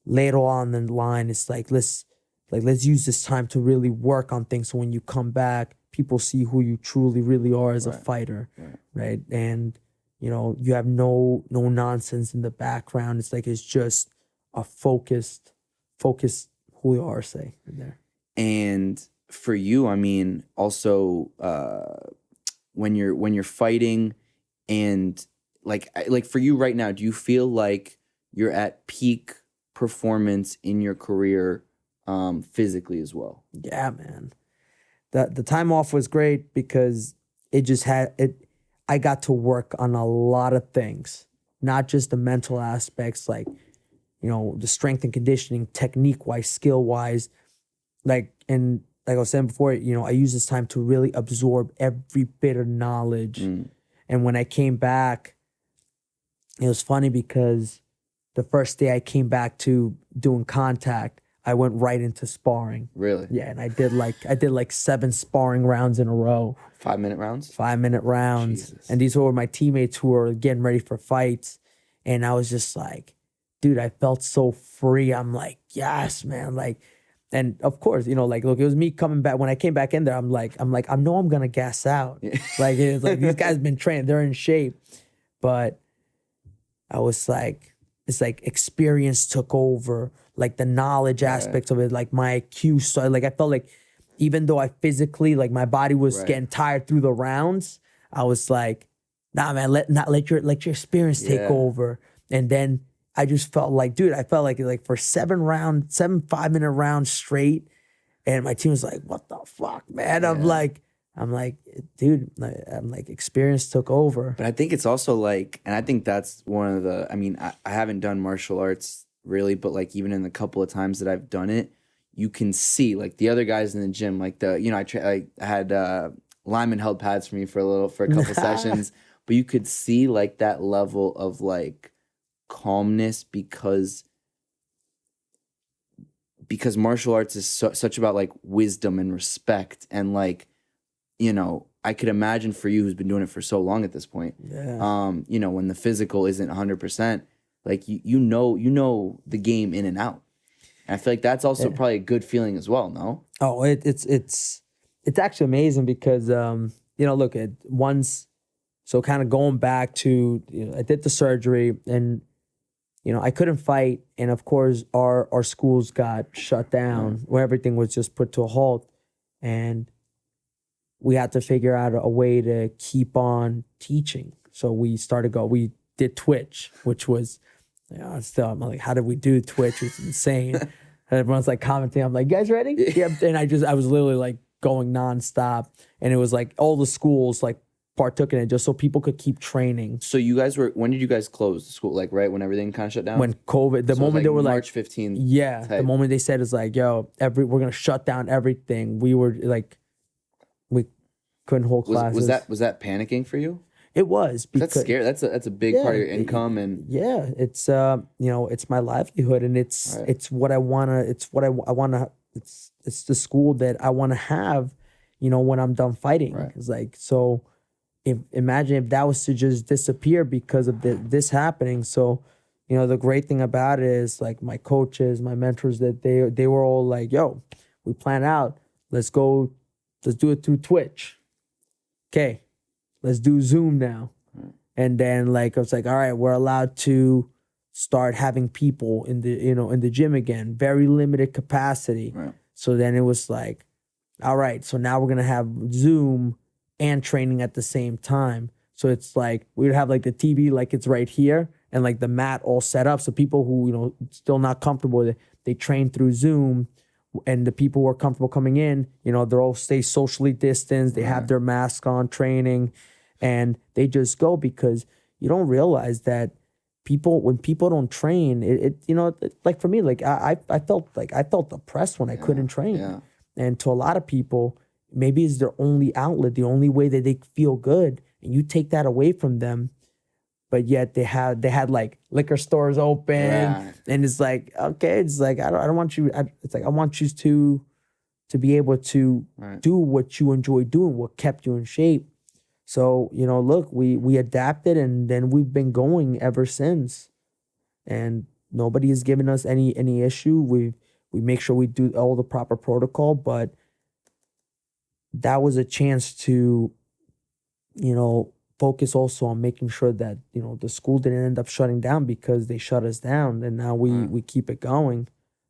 later on in the line, it's like, let's use this time to really work on things. So when you come back, people see who you truly, really are as a fighter, right? And, you have no nonsense in the background. It's like, it's just a focused Julio Arce in there. And for you, I mean, also, when you're fighting, and like for you right now, do you feel like you're at peak performance in your career physically as well? Yeah, man. The time off was great because it just had it. I got to work on a lot of things, not just the mental aspects, like, you know, the strength and conditioning, technique wise, skill wise, and like I was saying before, you know, I used this time to really absorb every bit of knowledge. And when I came back, it was funny because the first day I came back to doing contact, I went right into sparring. Really? Yeah, and I did like 7 sparring rounds in a row. 5-minute rounds? 5-minute rounds. Jesus. And these were my teammates who were getting ready for fights. And I was just like, dude, I felt so free. I'm like, yes, man. Like, and of course, you know, like, look, it was me coming back. When I came back in there, I'm like, I know I'm gonna gas out. Like, it's like these guys been trained, they're in shape. But I was like, it's like experience took over, like the knowledge aspects of it, like my IQ. So like I felt like even though I physically, like my body was getting tired through the rounds, I was like, nah, man, let your experience take over. And then I just felt like, dude, I felt like for 7 5-minute rounds straight, and my team was like, what the fuck, man? I'm like, dude, I'm like, experience took over. But I think it's also like, and I think that's one of the, I mean, I haven't done martial arts really, but like even in the couple of times that I've done it, you can see like the other guys in the gym, like I had Lyman held pads for me for a couple sessions, but you could see like that level of like calmness because martial arts is such about like wisdom and respect, and like, you know, I could imagine for you who's been doing it for so long at this point, you know, when the physical isn't 100%, like you know the game in and out. And I feel like that's also probably a good feeling as well, no? Oh, it's actually amazing because you know, look at once, so kind of going back to, you know, I did the surgery and, you know, I couldn't fight, and of course our schools got shut down where everything was just put to a halt, and we had to figure out a way to keep on teaching. So we did Twitch, which was, you know, still, I'm like, how did we do Twitch? It's insane. And everyone's like commenting. I'm like, you guys ready? Yeah. And I was literally like going nonstop. And it was like all the schools like partook in it just so people could keep training. So you guys when did you guys close the school? Like right when everything kind of shut down? When COVID, the moment they were like March 15th. Yeah. Type. The moment they said it's like, yo, we're going to shut down everything. We were like, we couldn't hold classes. Was that panicking for you? It was, because that's scary. That's a big part of your income, and it's you know, it's my livelihood, and it's what I wanna. It's the school that I wanna have, you know, when I'm done fighting. It's like, so imagine if that was to just disappear because of this happening. So, you know, the great thing about it is like my coaches, my mentors, that they were all like, yo, we plan out, let's do it through Twitch. Okay, let's do Zoom now. And then like I was like, all right, we're allowed to start having people in the gym again, very limited capacity. So then it was like, all right, so now we're gonna have Zoom and training at the same time. So it's like we would have like the TV like it's right here, and like the mat all set up. So people who, you know, still not comfortable, they train through Zoom. And the people who are comfortable coming in, you know, they're all stay socially distanced. They have their mask on training, and they just go, because you don't realize that when people don't train, you know, like for me, like I felt depressed when I couldn't train. And to a lot of people, maybe it's their only outlet, the only way that they feel good, and you take that away from them. But yet they had like liquor stores open, and it's like, okay, it's like I don't want you. It's like I want you to be able to do what you enjoy doing, what kept you in shape. So, you know, look, we adapted, and then we've been going ever since, and nobody has given us any issue. We make sure we do all the proper protocol, but that was a chance to, you know, focus also on making sure that, you know, the school didn't end up shutting down because they shut us down, and now we keep it going,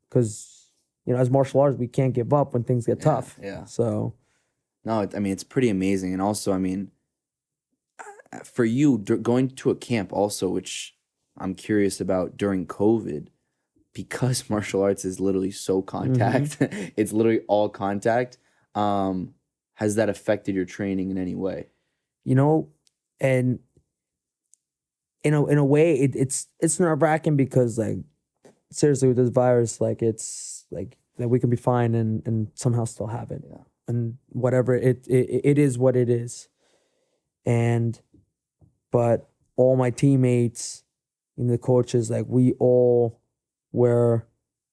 because, you know, as martial artists, we can't give up when things get tough. So no, I mean, it's pretty amazing. And also, I mean, for you going to a camp also, which I'm curious about, during COVID, because martial arts is literally so contact, it's literally all contact. Has that affected your training in any way? You know, and in a way, it's nerve-wracking because, like, seriously, with this virus, like, it's like that we can be fine and somehow still have it. Yeah. And whatever, it is what it is. But all my teammates and the coaches, like, we all were,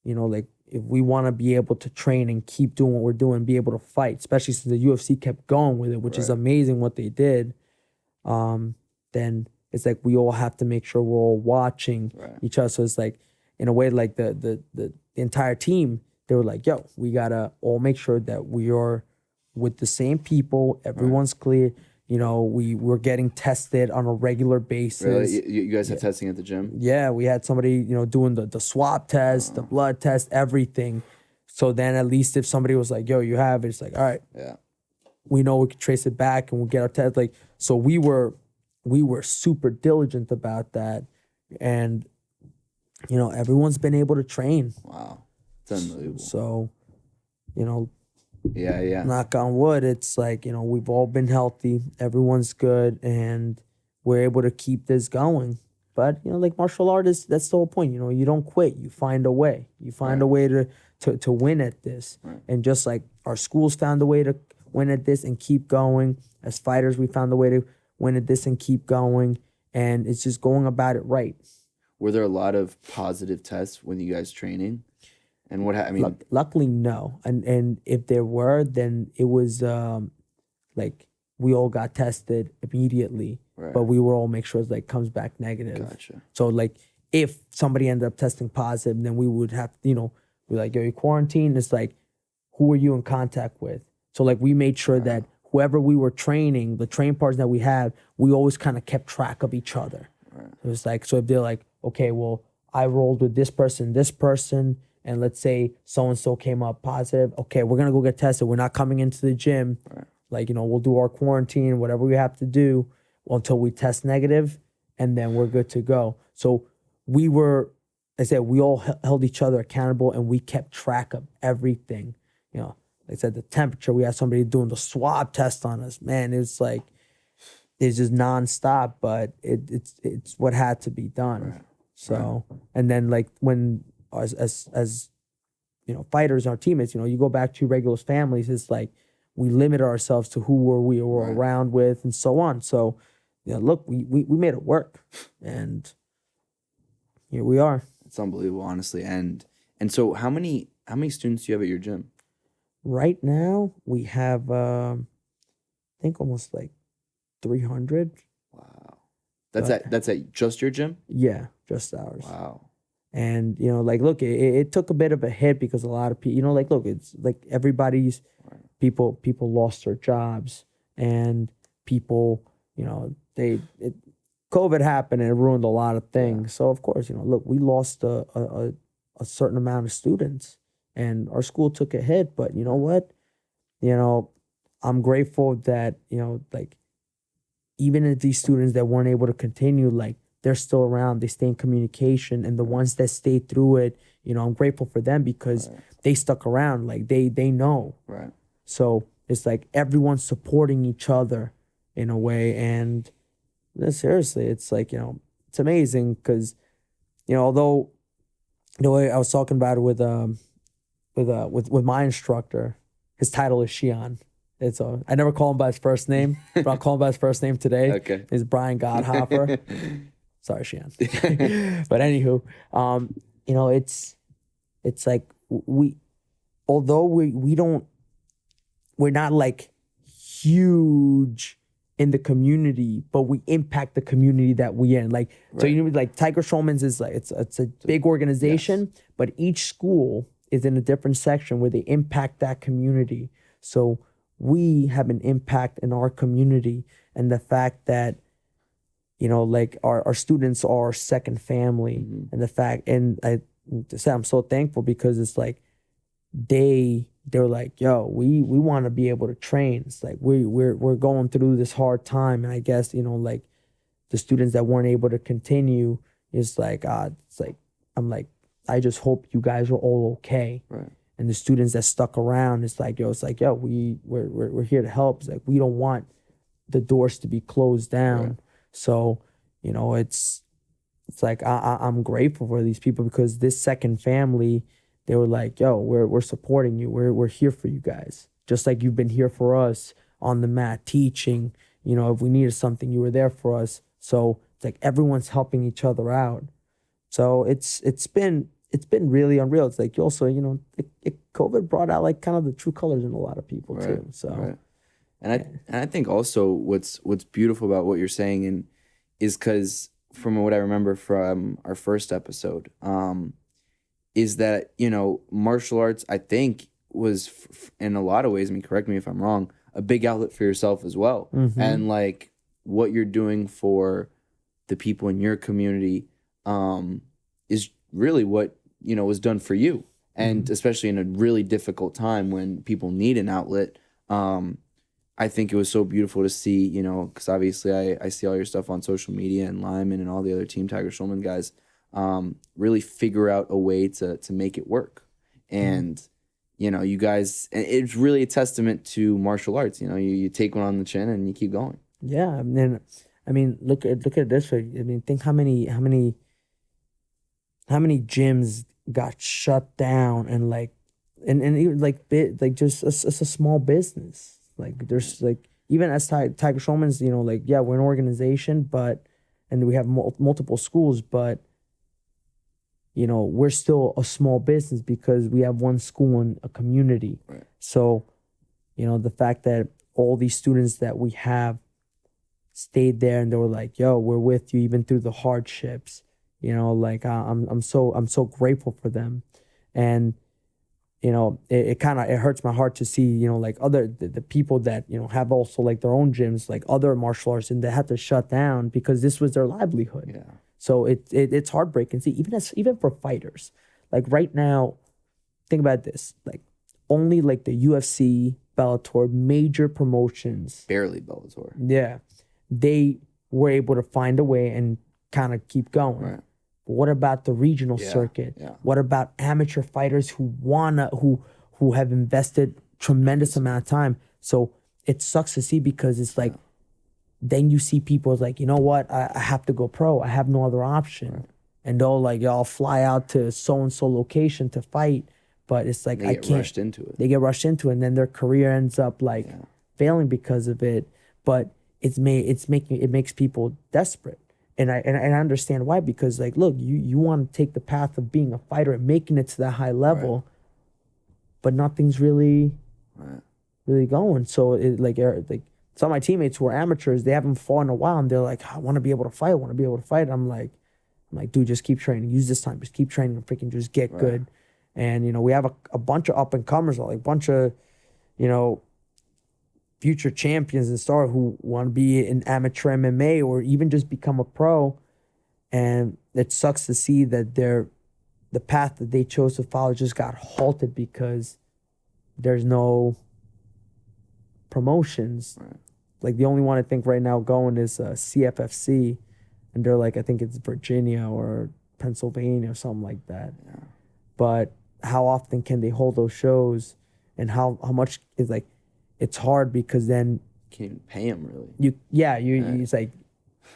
you know, like, if we want to be able to train and keep doing what we're doing, be able to fight, especially since the UFC kept going with it, which is amazing what they did, then it's like we all have to make sure we're all watching each other. So it's like, in a way, like the entire team, they were like, yo, we got to all make sure that we are with the same people. Everyone's clear. You know, we're getting tested on a regular basis. Really? You guys have testing at the gym? Yeah, we had somebody, you know, doing the swab test, the blood test, everything. So then at least if somebody was like, yo, you have it, it's like, all right, we know we can trace it back and we'll get our test. Like, so we were super diligent about that. And, you know, everyone's been able to train. Wow. It's unbelievable. So, you know, yeah. knock on wood, it's like, you know, we've all been healthy, everyone's good, and we're able to keep this going. But, you know, like martial artists, that's the whole point. You know, you don't quit. You find a way. You find a way to win at this. And just like our schools found a way to win at this and keep going, as fighters, we found a way to win at this and keep going. And it's just going about it right. Were there a lot of positive tests when you guys training? And what I mean, luckily no. And if there were, then it was like we all got tested immediately, but we will all make sure it like comes back negative. Gotcha. So like if somebody ended up testing positive, then we would have, you know, we're like, yo, you quarantine. It's like, who are you in contact with? So like we made sure that whoever we were training, the training partners that we have, we always kind of kept track of each other. It was like, so if they're like, okay, well, I rolled with this person, and let's say so-and-so came up positive. Okay, we're going to go get tested. We're not coming into the gym. Like, you know, we'll do our quarantine, whatever we have to do until we test negative, and then we're good to go. So we were, like I said, we all held each other accountable, and we kept track of everything. You know, like I said, the temperature, we had somebody doing the swab test on us. Man, it's like, it's just nonstop, but it's what had to be done. So, and then like when, as you know, fighters, our teammates, you know, you go back to regular families, it's like we limit ourselves to who we were around with and so on. So, you know, look, we made it work, and here we are. It's unbelievable, honestly. And so how many students do you have at your gym? Right now we have I think almost like 300. Wow. That's at just your gym? Yeah, just ours. Wow. And, you know, like, look, it took a bit of a hit because a lot of people, you know, like, look, it's like everybody's, people lost their jobs, and people, you know, COVID happened and it ruined a lot of things. So, of course, you know, look, we lost a certain amount of students, and our school took a hit. But you know what? You know, I'm grateful that, you know, like, even if these students that weren't able to continue, like, they're still around, they stay in communication, and the ones that stayed through it, you know, I'm grateful for them because they stuck around, like they know. Right. So it's like everyone's supporting each other in a way, and seriously, it's like, you know, it's amazing because, you know, although the way I was talking about it with my instructor, his title is Shion. It's I never call him by his first name, but I'll call him by his first name today. Okay. It's Brian Godhopper. Sorry, Shion. But anywho, you know, it's like although we're not like huge in the community, but we impact the community that we in. Like, so you know, like Tiger Showman's is like, it's a big organization, but each school is in a different section where they impact that community. So we have an impact in our community, and the fact that, you know, like our students are our second family, and the fact, and I say I'm so thankful because it's like they're like, yo, we want to be able to train. It's like we're going through this hard time, and I guess, you know, like the students that weren't able to continue, it's like it's like I'm like, I just hope you guys are all okay. Right. And the students that stuck around, it's like, yo, we're here to help. It's like, we don't want the doors to be closed down. Right. So, it's like, I'm grateful for these people, because this second family, they were like, yo, we're supporting you. We're here for you guys. Just like you've been here for us on the mat, teaching, if we needed something, you were there for us. So it's like everyone's helping each other out. So it's been really unreal. It's like, you also, COVID brought out like kind of the true colors in a lot of people too. So, right. And I think also what's beautiful about what you're saying is because from what I remember from our first episode, is that, martial arts, I think, was in a lot of ways, I mean, correct me if I'm wrong, a big outlet for yourself as well. Mm-hmm. And like what you're doing for the people in your community is really what, was done for you. And Mm-hmm. especially in a really difficult time when people need an outlet. I think it was so beautiful to see, because obviously I see all your stuff on social media, and Lyman and all the other Team Tiger Schulman guys really figure out a way to make it work. And, you guys, it's really a testament to martial arts. You take one on the chin and you keep going. Yeah. And then, I mean, look at it this way. I mean, think how many gyms got shut down, and even just it's a small business. Like there's like, even as Tiger Schulman's, we're an organization, and we have multiple schools, but we're still a small business because we have one school in a community. Right. So, the fact that all these students that we have stayed there, and they were like, yo, we're with you even through the hardships. I'm so grateful for them. And it hurts my heart to see, the people that, have also like their own gyms, like other martial arts, and they had to shut down because this was their livelihood. Yeah. So it's heartbreaking. See, even for fighters, like right now, think about this, like only like the UFC, Bellator, major promotions. Barely Bellator. Yeah. They were able to find a way and kind of keep going. Right. But what about the regional circuit? Yeah. What about amateur fighters who have invested tremendous amount of time? So it sucks to see, because it's like, then you see people like, you know what? I have to go pro. I have no other option. Right. And they'll like, y'all fly out to so-and-so location to fight. But it's like, they get rushed into it. They get rushed into it, and then their career ends up like failing because of it. But it makes people desperate. And I understand why, because like, look, you want to take the path of being a fighter and making it to that high level, but nothing's really going. So some of my teammates who are amateurs, they haven't fought in a while, and they're like, I want to be able to fight. I want to be able to fight. I'm like, dude, just keep training. Use this time. Just keep training and freaking just get good. And, we have a bunch of up and comers, like a bunch of, future champions and stars who want to be in amateur MMA or even just become a pro. And it sucks to see that the path that they chose to follow just got halted because there's no promotions. Right. Like the only one I think right now going is CFFC, and they're like, I think it's Virginia or Pennsylvania or something like that. Yeah. But how often can they hold those shows, and how much is like, it's hard because then you can't even pay them really. It's like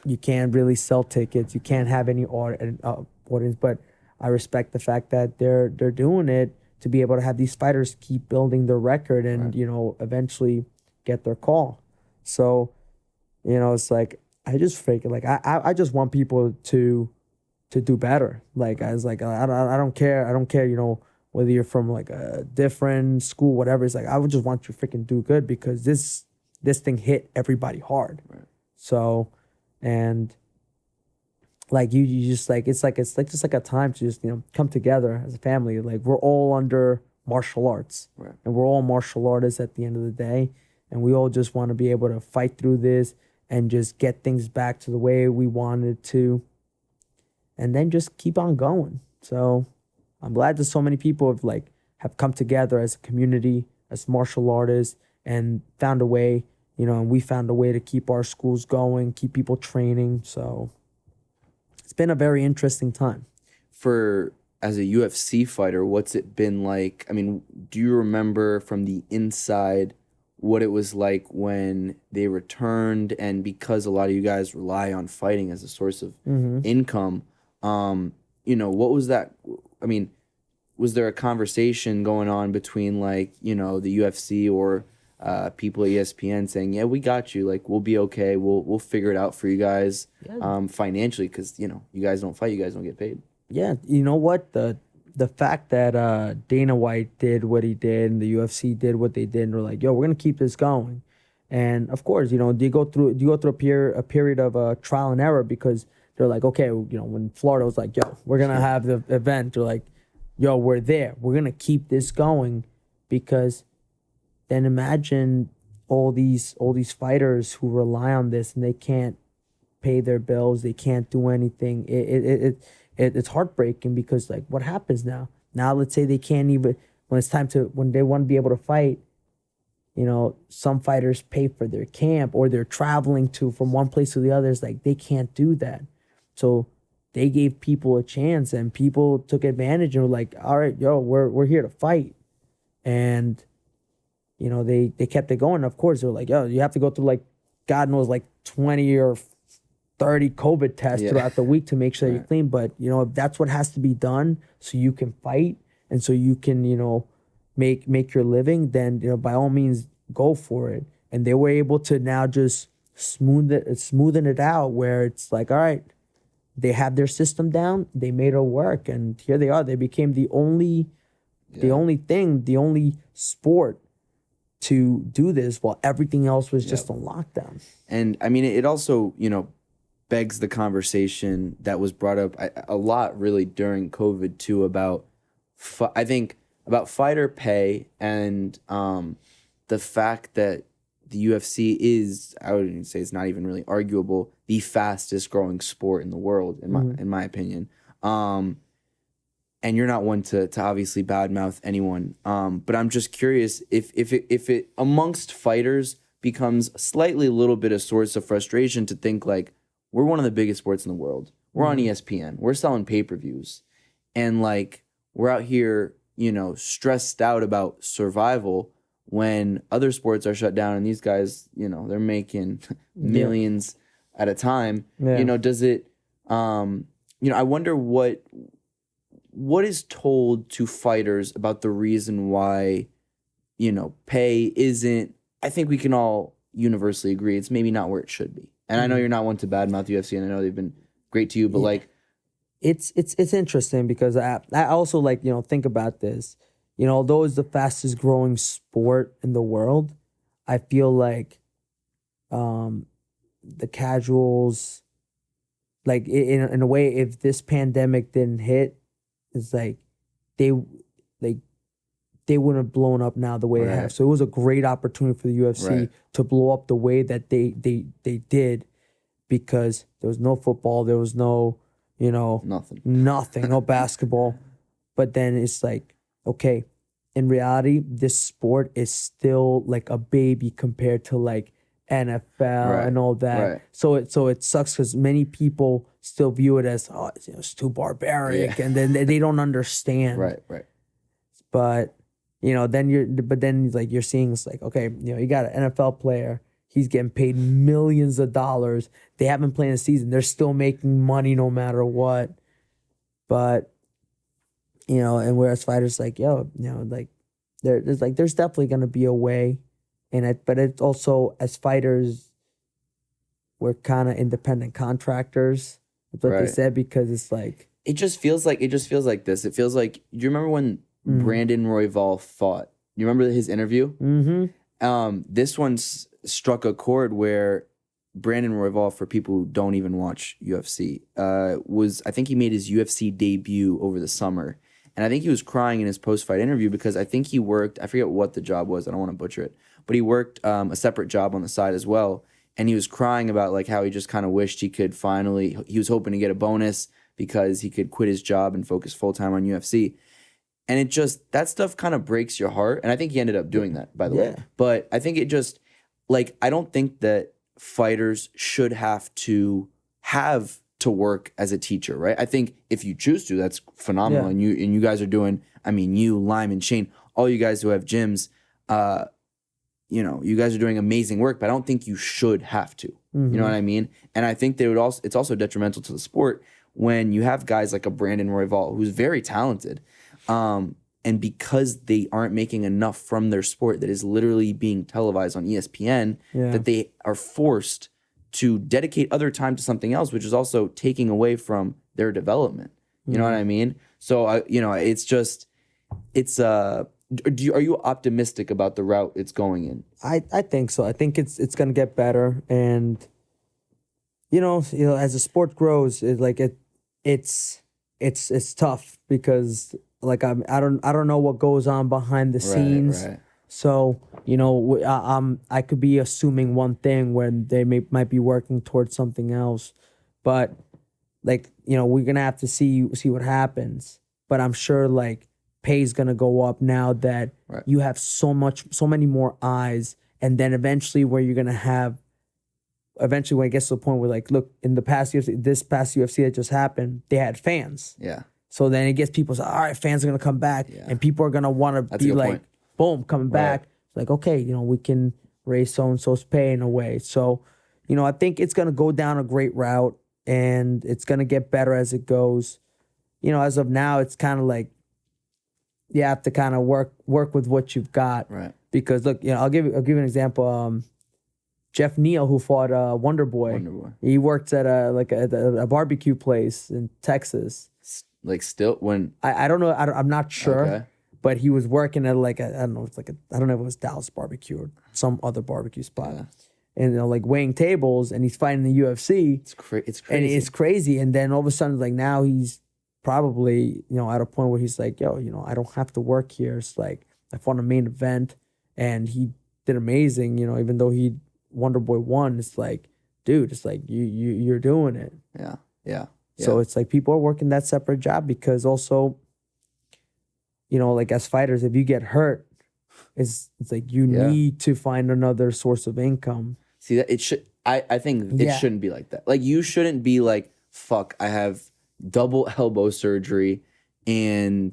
you can't really sell tickets. You can't have any audience. But I respect the fact that they're doing it to be able to have these fighters keep building their record and eventually get their call. So it's like I just freaking like I just want people to do better. Like I was like I don't care whether you're from like a different school, whatever. It's like, I would just want you to freaking do good, because this thing hit everybody hard. Right. So, and like you just like, it's just like a time to just, come together as a family. Like we're all under martial arts, and we're all martial artists at the end of the day. And we all just want to be able to fight through this and just get things back to the way we wanted to, and then just keep on going. So I'm glad that so many people have come together as a community, as martial artists, and found a way, and we found a way to keep our schools going, keep people training. So it's been a very interesting time. For as a UFC fighter, what's it been like? I mean, do you remember from the inside what it was like when they returned? And because a lot of you guys rely on fighting as a source of income, what was that? I mean, was there a conversation going on between like, the UFC or people at ESPN saying, yeah, we got you, like, we'll be okay, we'll figure it out for you guys financially, because you guys don't fight, you guys don't get paid. Yeah, you know what, the fact that Dana White did what he did and the UFC did what they did, and they're like, yo, we're gonna keep this going. And of course, do you go through a period of trial and error, because they're like, okay, when Florida was like, yo, we're gonna have the event, they're like, yo, we're there, we're gonna keep this going. Because then imagine all these fighters who rely on this and they can't pay their bills, they can't do anything. It's heartbreaking, because like, what happens now? Now let's say they can't even, when they want to be able to fight, some fighters pay for their camp, or they're traveling from one place to the other. It's like they can't do that. So they gave people a chance, and people took advantage and were like, all right, yo, we're here to fight. And they kept it going. Of course, they're like, yo, you have to go through like, God knows, like 20 or 30 COVID tests throughout the week to make sure you're clean. But, if that's what has to be done so you can fight and so you can, make your living, then, by all means, go for it. And they were able to now just smoothen it out, where it's like, all right, they have their system down, they made it work, and here they are. They became the only sport to do this, while everything else was just on lockdown. And I mean, it also, begs the conversation that was brought up a lot really during COVID too, about fighter pay, and the fact that the UFC is, I would even say it's not even really arguable, the fastest growing sport in the world, in my opinion. And you're not one to obviously badmouth anyone, but I'm just curious if it amongst fighters becomes slightly a little bit a source of frustration to think like, we're one of the biggest sports in the world. We're on ESPN. We're selling pay-per-views. And like, we're out here, stressed out about survival when other sports are shut down, and these guys, they're making millions at a time. Yeah. Does it, I wonder what is told to fighters about the reason why, pay isn't, I think we can all universally agree, it's maybe not where it should be. And I know you're not one to badmouth UFC, and I know they've been great to you, but like, it's interesting, because I also like, think about this. Although it's the fastest growing sport in the world, I feel like the casuals, like in a way, if this pandemic didn't hit, it's like they wouldn't have blown up now the way it has. So it was a great opportunity for the UFC to blow up the way that they did, because there was no football, there was no, nothing, no basketball. But then it's like, okay, in reality, this sport is still like a baby compared to like NFL and all that. So it sucks, because many people still view it as, it's too barbaric, and then they don't understand. Right. But then you're seeing, it's like, okay, you got an NFL player, he's getting paid millions of dollars. They haven't played a season, they're still making money no matter what. But and whereas fighters like, like there's definitely gonna be a way, but it's also, as fighters, we're kind of independent contractors. That's what they said, because it's like, it just feels like this. It feels like, do you remember when Brandon Royval fought? You remember his interview? This one struck a chord where Brandon Royval, for people who don't even watch UFC, I think he made his UFC debut over the summer. And I think he was crying in his post-fight interview, because I think he worked, I forget what the job was, I don't want to butcher it, but he worked a separate job on the side as well. And he was crying about like how he just kind of wished he was hoping to get a bonus because he could quit his job and focus full-time on UFC. And that stuff kind of breaks your heart. And I think he ended up doing that, by the way. But I think it just, like, I don't think that fighters should have to have to work as a teacher, right? I think if you choose to, that's phenomenal. Yeah. And you guys are doing, I mean, you, Lime, and Shane, all you guys who have gyms, you know, you guys are doing amazing work, but I don't think you should have to. You know what I mean? And I think it's also detrimental to the sport when you have guys like a Brandon Royval, who's very talented, and because they aren't making enough from their sport that is literally being televised on ESPN, that they are forced to dedicate other time to something else, which is also taking away from their development. You know what I mean? So, you know, it's just, are you optimistic about the route it's going in? I think so. I think it's gonna get better, and you know, as the sport grows, it's tough because like I don't know what goes on behind the scenes. Right. So you know, I could be assuming one thing when they might be working towards something else, but like you know, we're gonna have to see what happens. But I'm sure like pay's gonna go up now that you have so many more eyes, and then eventually when it gets to the point where like, look, in the past UFC, this past UFC that just happened, they had fans. Yeah. So then it gets people say, all right, fans are gonna come back, and people are gonna want to be like, boom, coming back. It's like, okay, you know, we can raise so and so's pay in a way. So, you know, I think it's gonna go down a great route, and it's gonna get better as it goes. You know, as of now, it's kind of like you have to kind of work with what you've got, Right? Because look, you know, I'll give you an example. Jeff Neal, who fought Wonder Boy, he worked at a barbecue place in Texas. Like still when I don't know, I'm not sure, Okay. but he was working at I don't know, I don't know if it was Dallas Barbecue or some other barbecue spot, and you know, like weighing tables, and he's fighting the UFC. It's crazy. And it's crazy, and then all of a sudden, like now he's probably, you know, at a point where he's like, yo, you know, I don't have to work here. It's like I fought a main event, and he did amazing. You know, even though Wonder Boy won, it's like, dude, it's like you're doing it. Yeah. So it's like people are working that separate job because also, you know, like as fighters, if you get hurt, it's like you need to find another source of income. See that it should. I think it shouldn't be like that. Like you shouldn't be like, fuck, I have double elbow surgery and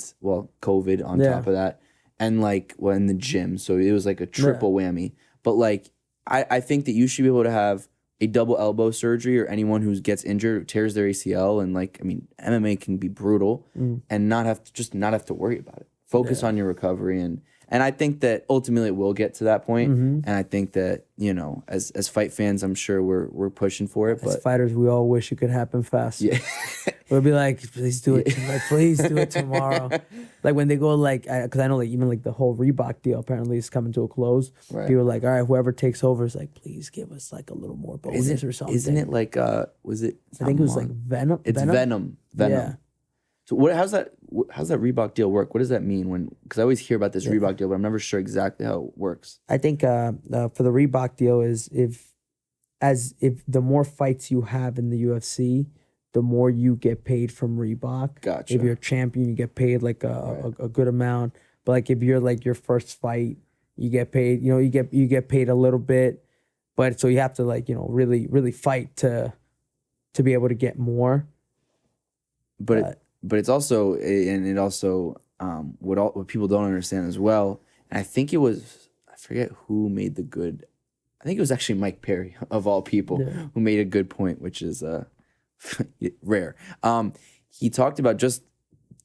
COVID on top of that, and like in the gym, so it was like a triple whammy. But like I think that you should be able to have a double elbow surgery, or anyone who gets injured, tears their ACL, and like, I mean, MMA can be brutal, and not have to worry about it. Focus on your recovery, and I think that ultimately it will get to that point. And I think that, you know, as fight fans, I'm sure we're pushing for it. As fighters, we all wish it could happen fast. Yeah, we'll be like, please do it. Like, please do it tomorrow. Like when they go like, because I know like even like the whole Reebok deal apparently is coming to a close. People are like, all right, whoever takes over is like, please give us like a little more bonus or something. Isn't it like was it? I think it was like Venom. It's Venom. Yeah. So how's that Reebok deal work? What does that mean because I always hear about this Reebok deal, but I'm never sure exactly how it works. I think for the Reebok deal is if the more fights you have in the UFC, the more you get paid from Reebok. Gotcha. If you're a champion, you get paid like a good amount. But like if you're like your first fight, you get paid. You know, you get paid a little bit, but so you have to like, you know, really fight to be able to get more. But it's also, and it also what people don't understand as well. And I think it was, I forget who made the good. I think it was actually Mike Perry of all people who made a good point, which is rare. He talked about just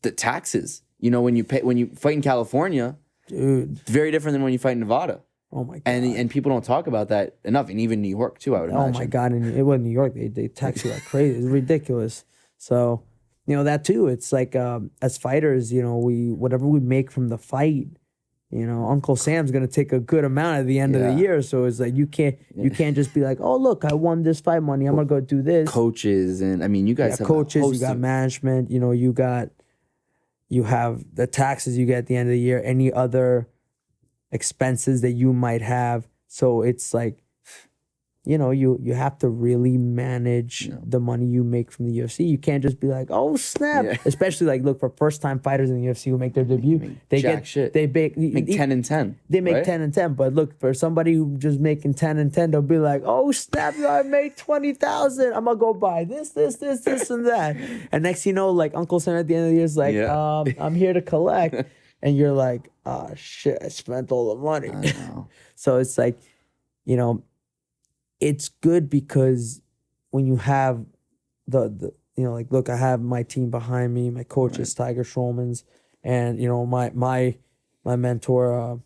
the taxes. You know, when you fight in California, dude, it's very different than when you fight in Nevada. Oh my god! And people don't talk about that enough, and even New York too. I would imagine. Oh my god! And it was New York. They tax you like crazy. It's ridiculous. So you know that too. It's like as fighters, you know, whatever we make from the fight, you know, Uncle Sam's gonna take a good amount at the end of the year. So it's like you can't just be like, oh look, I won this fight money, I'm gonna go do this. Coaches, and I mean, you guys have coaches, you got management, you know, you have the taxes you get at the end of the year, any other expenses that you might have. So it's like you have to really manage the money you make from the UFC. You can't just be like, oh snap. Yeah. Especially like look for first time fighters in the UFC who make their debut. They make 10 and 10. They make right? 10 and 10. But look, for somebody who just making 10 and 10, they'll be like, oh snap, I made 20,000. I'm gonna go buy this, and that. And next you know, like Uncle Sam at the end of the year is like, I'm here to collect. And you're like, oh shit, I spent all the money. I know. So it's like, it's good because when you have the like, look, I have my team behind me, my coaches, Tiger Schulman's, and my mentor,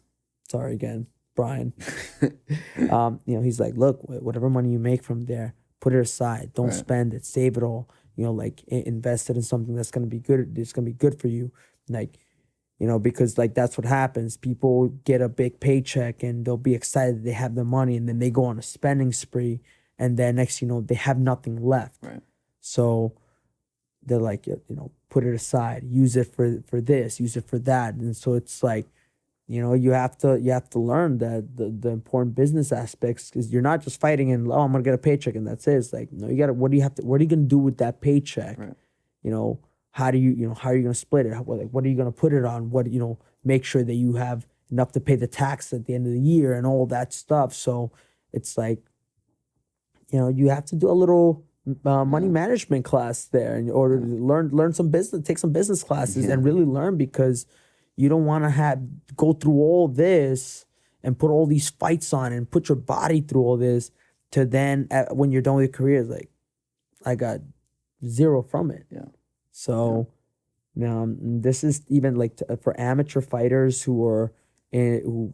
sorry again, Brian. He's like, look, whatever money you make from there, put it aside. Don't spend it. Save it all. Like invest it in something that's gonna be good. It's gonna be good for you. Like, because like that's what happens. People get a big paycheck and they'll be excited they have the money, and then they go on a spending spree, and then next they have nothing left. Right. So they're like, put it aside, use it for this, use it for that. And so it's like, you have to learn that the important business aspects, because you're not just fighting and I'm gonna get a paycheck and that's it. It's like, no, you gotta, what are you gonna do with that paycheck? Right. How are you gonna split it? What are you gonna put it on? Make sure that you have enough to pay the tax at the end of the year and all that stuff. So it's like, you have to do a little money management class there in order to learn some business, take some business classes and really learn, because you don't want to go through all this and put all these fights on and put your body through all this to then when you're done with your career, it's like, I got zero from it. Yeah. So this is even like for amateur fighters who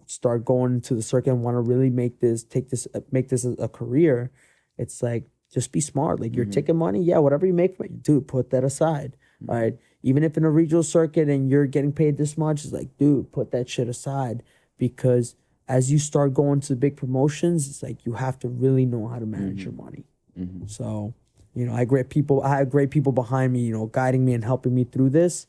start going to the circuit and want to really make this a career. It's like, just be smart. Like your ticket money, whatever you make from it, dude, put that aside. All right. Even if in a regional circuit and you're getting paid this much, it's like, dude, put that shit aside, because as you start going to big promotions, it's like you have to really know how to manage your money. So, I have great people behind me, guiding me and helping me through this,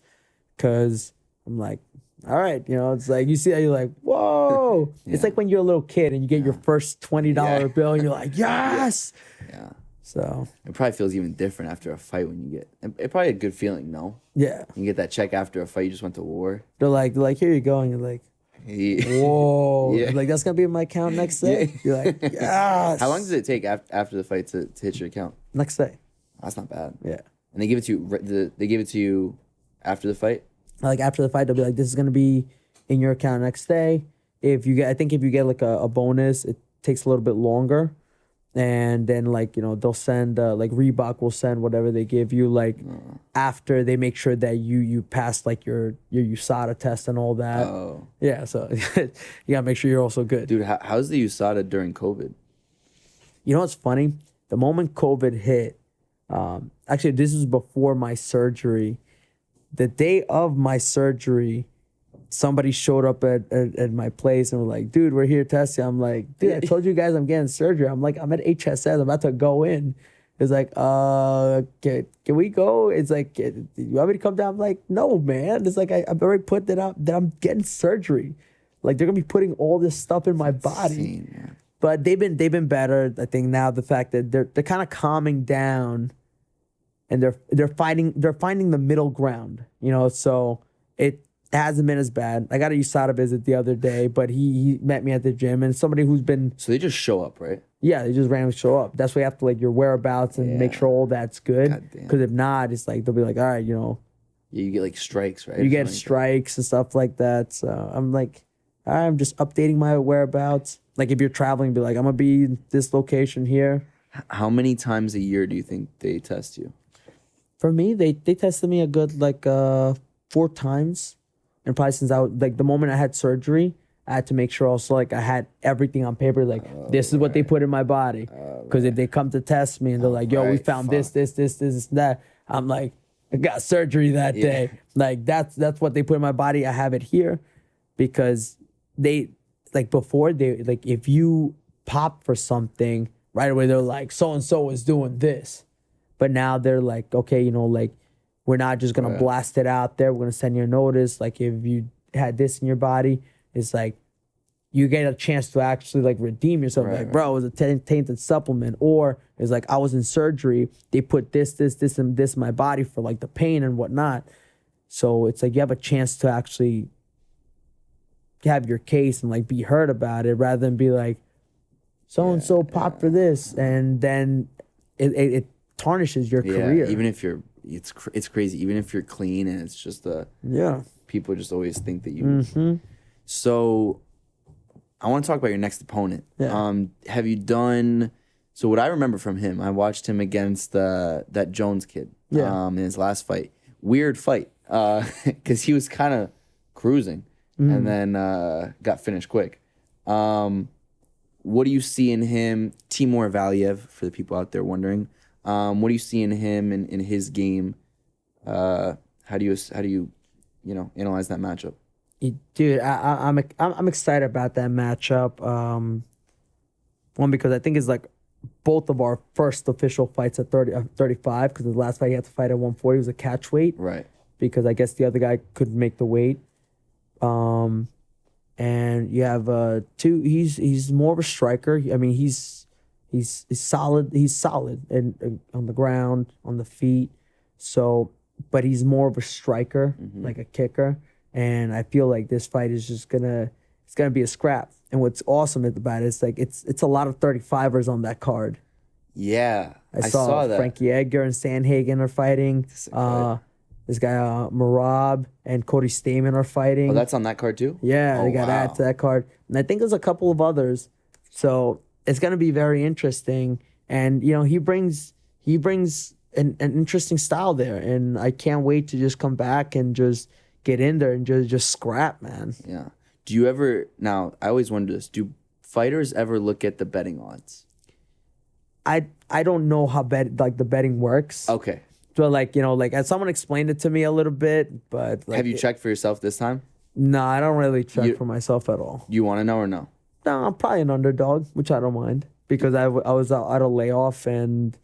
because I'm like, all right, it's like, you see that, you're like, whoa. It's like when you're a little kid and you get your first $20 bill and you're like, yes. Yeah. So it probably feels even different after a fight when you get it. Probably a good feeling, no? Yeah. You get that check after a fight. You just went to war. They're like, here you go, and you're like, whoa. Yeah. Like, that's gonna be in my account next day. You're like, yes. How long does it take after the fight to hit your account? Next day. That's not bad. Yeah. And they give it to you. They give it to you after the fight. Like after the fight, they'll be like, this is gonna be in your account next day. If you get like a bonus, it takes a little bit longer. And then they'll send like Reebok will send whatever they give you after they make sure that you pass like your USADA test and all that. Oh. Yeah, so you gotta make sure you're also good. Dude, how's the USADA during COVID? You know what's funny? The moment COVID hit, actually this was before my surgery. The day of my surgery, somebody showed up at my place and were like, dude, we're here testing. I'm like, dude, I told you guys I'm getting surgery. I'm like, I'm at HSS. I'm about to go in. It's like, can we go? It's like, you want me to come down? I'm like, no, man. It's like, I've already put that up that I'm getting surgery. Like, they're going to be putting all this stuff in my body. Insane, man. But they've been better. I think now the fact that they're kind of calming down and they're finding the middle ground, so it hasn't been as bad. I got a USADA visit the other day, but he met me at the gym, and somebody who's been... So they just show up, right? Yeah, they just randomly show up. That's why you have to your whereabouts and make sure all that's good. Because if not, it's like, they'll be like, all right, Yeah, you get strikes, right? You get strikes and stuff like that. So I'm like, all right, I'm just updating my whereabouts. Like if you're traveling, be like, I'm going to be in this location here. How many times a year do you think they test you? For me, they tested me a good 4 times. And probably since the moment I had surgery, I had to make sure also I had everything on paper. This is what they put in my body. Because if they come to test me and they're like, yo, we found this, that. I'm like, I got surgery that day. Like that's what they put in my body. I have it here because they before they if you pop for something right away, they're like, so and so is doing this. But now they're like, okay, we're not just going to blast it out there. We're going to send you a notice. Like, if you had this in your body, it's like, you get a chance to actually like redeem yourself. Right, Like, bro, it was a tainted supplement, or it's like I was in surgery. They put this, and this in my body for like the pain and whatnot. So it's like you have a chance to actually have your case and like be heard about it, rather than be like, so and so popped for this, and then it tarnishes your career. Even if it's crazy. Even if you're clean and it's just people just always think that you. So I want to talk about your next opponent. Yeah. Have you done? So what I remember from him, I watched him against that Jones kid. In his last fight. Weird fight, because he was kind of cruising and then got finished quick. What do you see in him? Timur Valiev, for the people out there wondering. What do you see in him and in his game? How do you analyze that matchup? Dude, I'm excited about that matchup. One, because I think it's like both of our first official fights at 35, because the last fight he had to fight at 140 was a catch weight. Right. Because I guess the other guy couldn't make the weight. And you have he's more of a striker. I mean, he's solid. He's solid and on the ground, on the feet. So, but he's more of a striker, like a kicker. And I feel like this fight is just it's gonna be a scrap. And what's awesome about it is like it's a lot of 35ers on that card. Yeah, I saw that. Frankie Edgar and Sandhagen are fighting. This guy Marab and Cody Stamen are fighting. Oh, that's on that card too? Yeah, they got added to that card. And I think there's a couple of others. So it's gonna be very interesting. And he brings an interesting style there. And I can't wait to just come back and just get in there and just scrap, man. Yeah. Do you ever, now I always wonder this, do fighters ever look at the betting odds? I don't know how the betting works. Okay. So as someone explained it to me a little bit, but have you checked for yourself this time? No, I don't really check for myself at all. You want to know or no? No, I'm probably an underdog, which I don't mind, because I was out of layoff and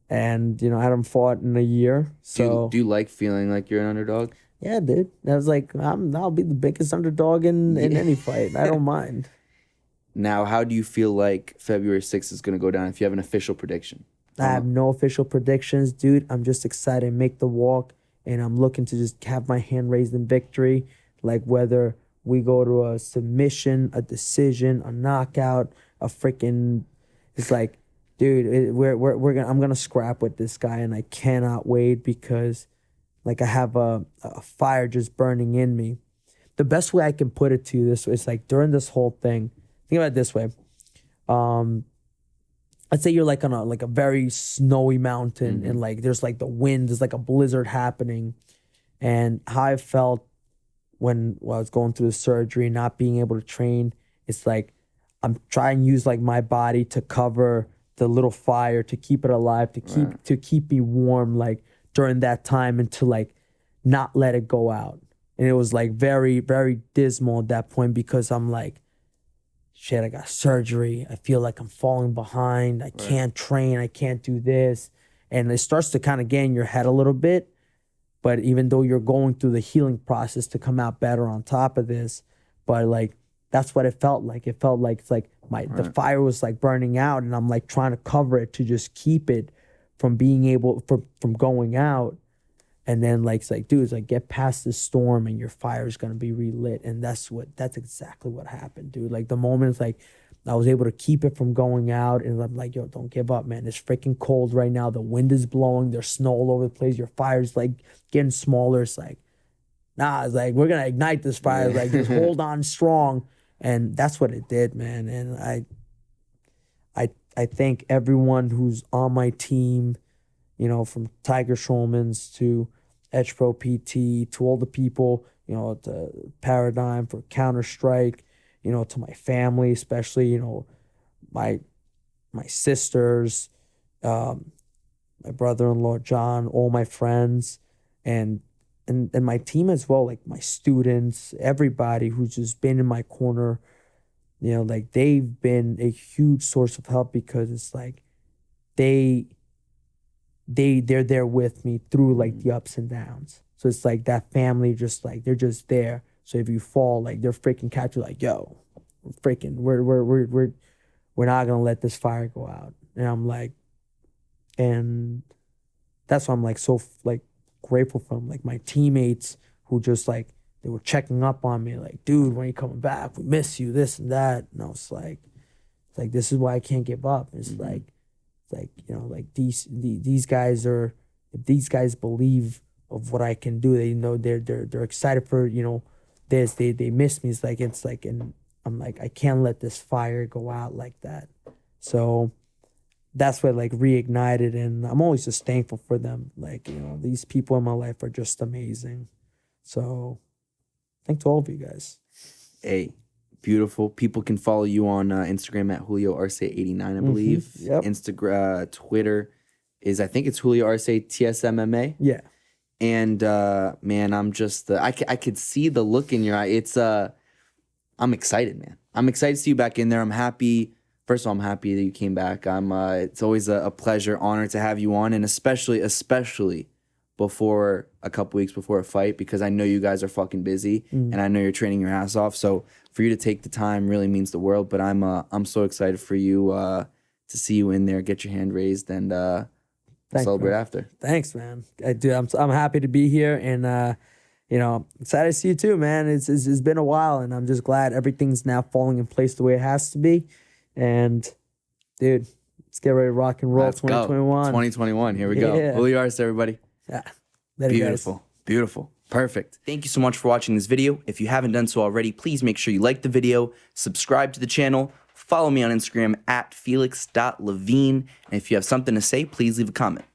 I hadn't fought in a year. So do you like feeling like you're an underdog? Yeah, dude. I was like, I'll be the biggest underdog in any fight. I don't mind. Now, how do you feel like February 6th is going to go down if you have an official prediction? I have no official predictions, dude. I'm just excited to make the walk, and I'm looking to just have my hand raised in victory. Like whether we go to a submission, a decision, a knockout, a freaking, it's like, dude, I'm gonna scrap with this guy, and I cannot wait because, like, I have a fire just burning in me. The best way I can put it to you this way is like during this whole thing. Think about it this way. Let's say you're like on a very snowy mountain and like there's like the wind, there's like a blizzard happening, and how I felt when I was going through the surgery, not being able to train, it's like I'm trying to use like my body to cover the little fire, to keep it alive, to keep me warm, like during that time, and to like not let it go out. And it was like very, very dismal at that point, because I'm like, shit, I got surgery. I feel like I'm falling behind. I can't train. I can't do this. And it starts to kind of get in your head a little bit. But even though you're going through the healing process to come out better on top of this, but like, that's what it felt like. It felt like it's like the fire was like burning out, and I'm like trying to cover it to just keep it from being able, from going out. And then like, it's like, dude, it's like, get past this storm and your fire is going to be relit. And that's exactly what happened, dude. Like the moment, it's like, I was able to keep it from going out, and I'm like, yo, don't give up, man. It's freaking cold right now. The wind is blowing. There's snow all over the place. Your fire's like getting smaller. It's like, nah, it's like, we're going to ignite this fire. It's like, just hold on strong. And that's what it did, man. And I thank everyone who's on my team, from Tiger Schulman's to Edge Pro PT, to all the people, to Paradigm, for Counter-Strike, to my family, especially, my sisters, my brother-in-law, John, all my friends, and my team as well, like my students, everybody who's just been in my corner, like they've been a huge source of help, because it's like they're there with me through like the ups and downs. So it's like that family, just like they're just there. So if you fall, like they're freaking catch you, like, yo, we're not gonna let this fire go out. And I'm like, and that's why I'm like so like grateful from like my teammates who just like they were checking up on me, like, dude, when are you coming back? We miss you, this and that. And I was like, it's like this is why I can't give up. It's like you know, like these guys are, if these guys believe of what I can do, they know they're excited for, you know, this, they miss me. It's like, and I'm like, I can't let this fire go out like that. So that's what like reignited, and I'm always just thankful for them. Like, you know, these people in my life are just amazing. So thanks to all of you guys. Hey, beautiful. People can follow you on Instagram at Julio Arce 89, I believe. Yep. Instagram, Twitter is, I think it's Julio Arce TSMMA. Yeah. And man, I'm just I could see the look in your eye. It's I'm excited, man. I'm excited to see you back in there. I'm happy. First of all, I'm happy that you came back. It's always a pleasure, honor to have you on, and especially before a couple weeks before a fight, because I know you guys are fucking busy and I know you're training your ass off. So for you to take the time really means the world. But I'm so excited for you to see you in there, get your hand raised, and celebrate after. Thanks, man. I'm happy to be here, and you know, excited to see you too, man. It's been a while, and I'm just glad everything's now falling in place the way it has to be. And dude, let's get ready to rock and roll. Let's 2021. Go. 2021. Here we go. Yeah. Julio Arce, everybody. Yeah. Later, Beautiful. guys. Beautiful. Perfect. Thank you so much for watching this video. If you haven't done so already, please make sure you like the video, subscribe to the channel, follow me on Instagram at felix.levine. And if you have something to say, please leave a comment.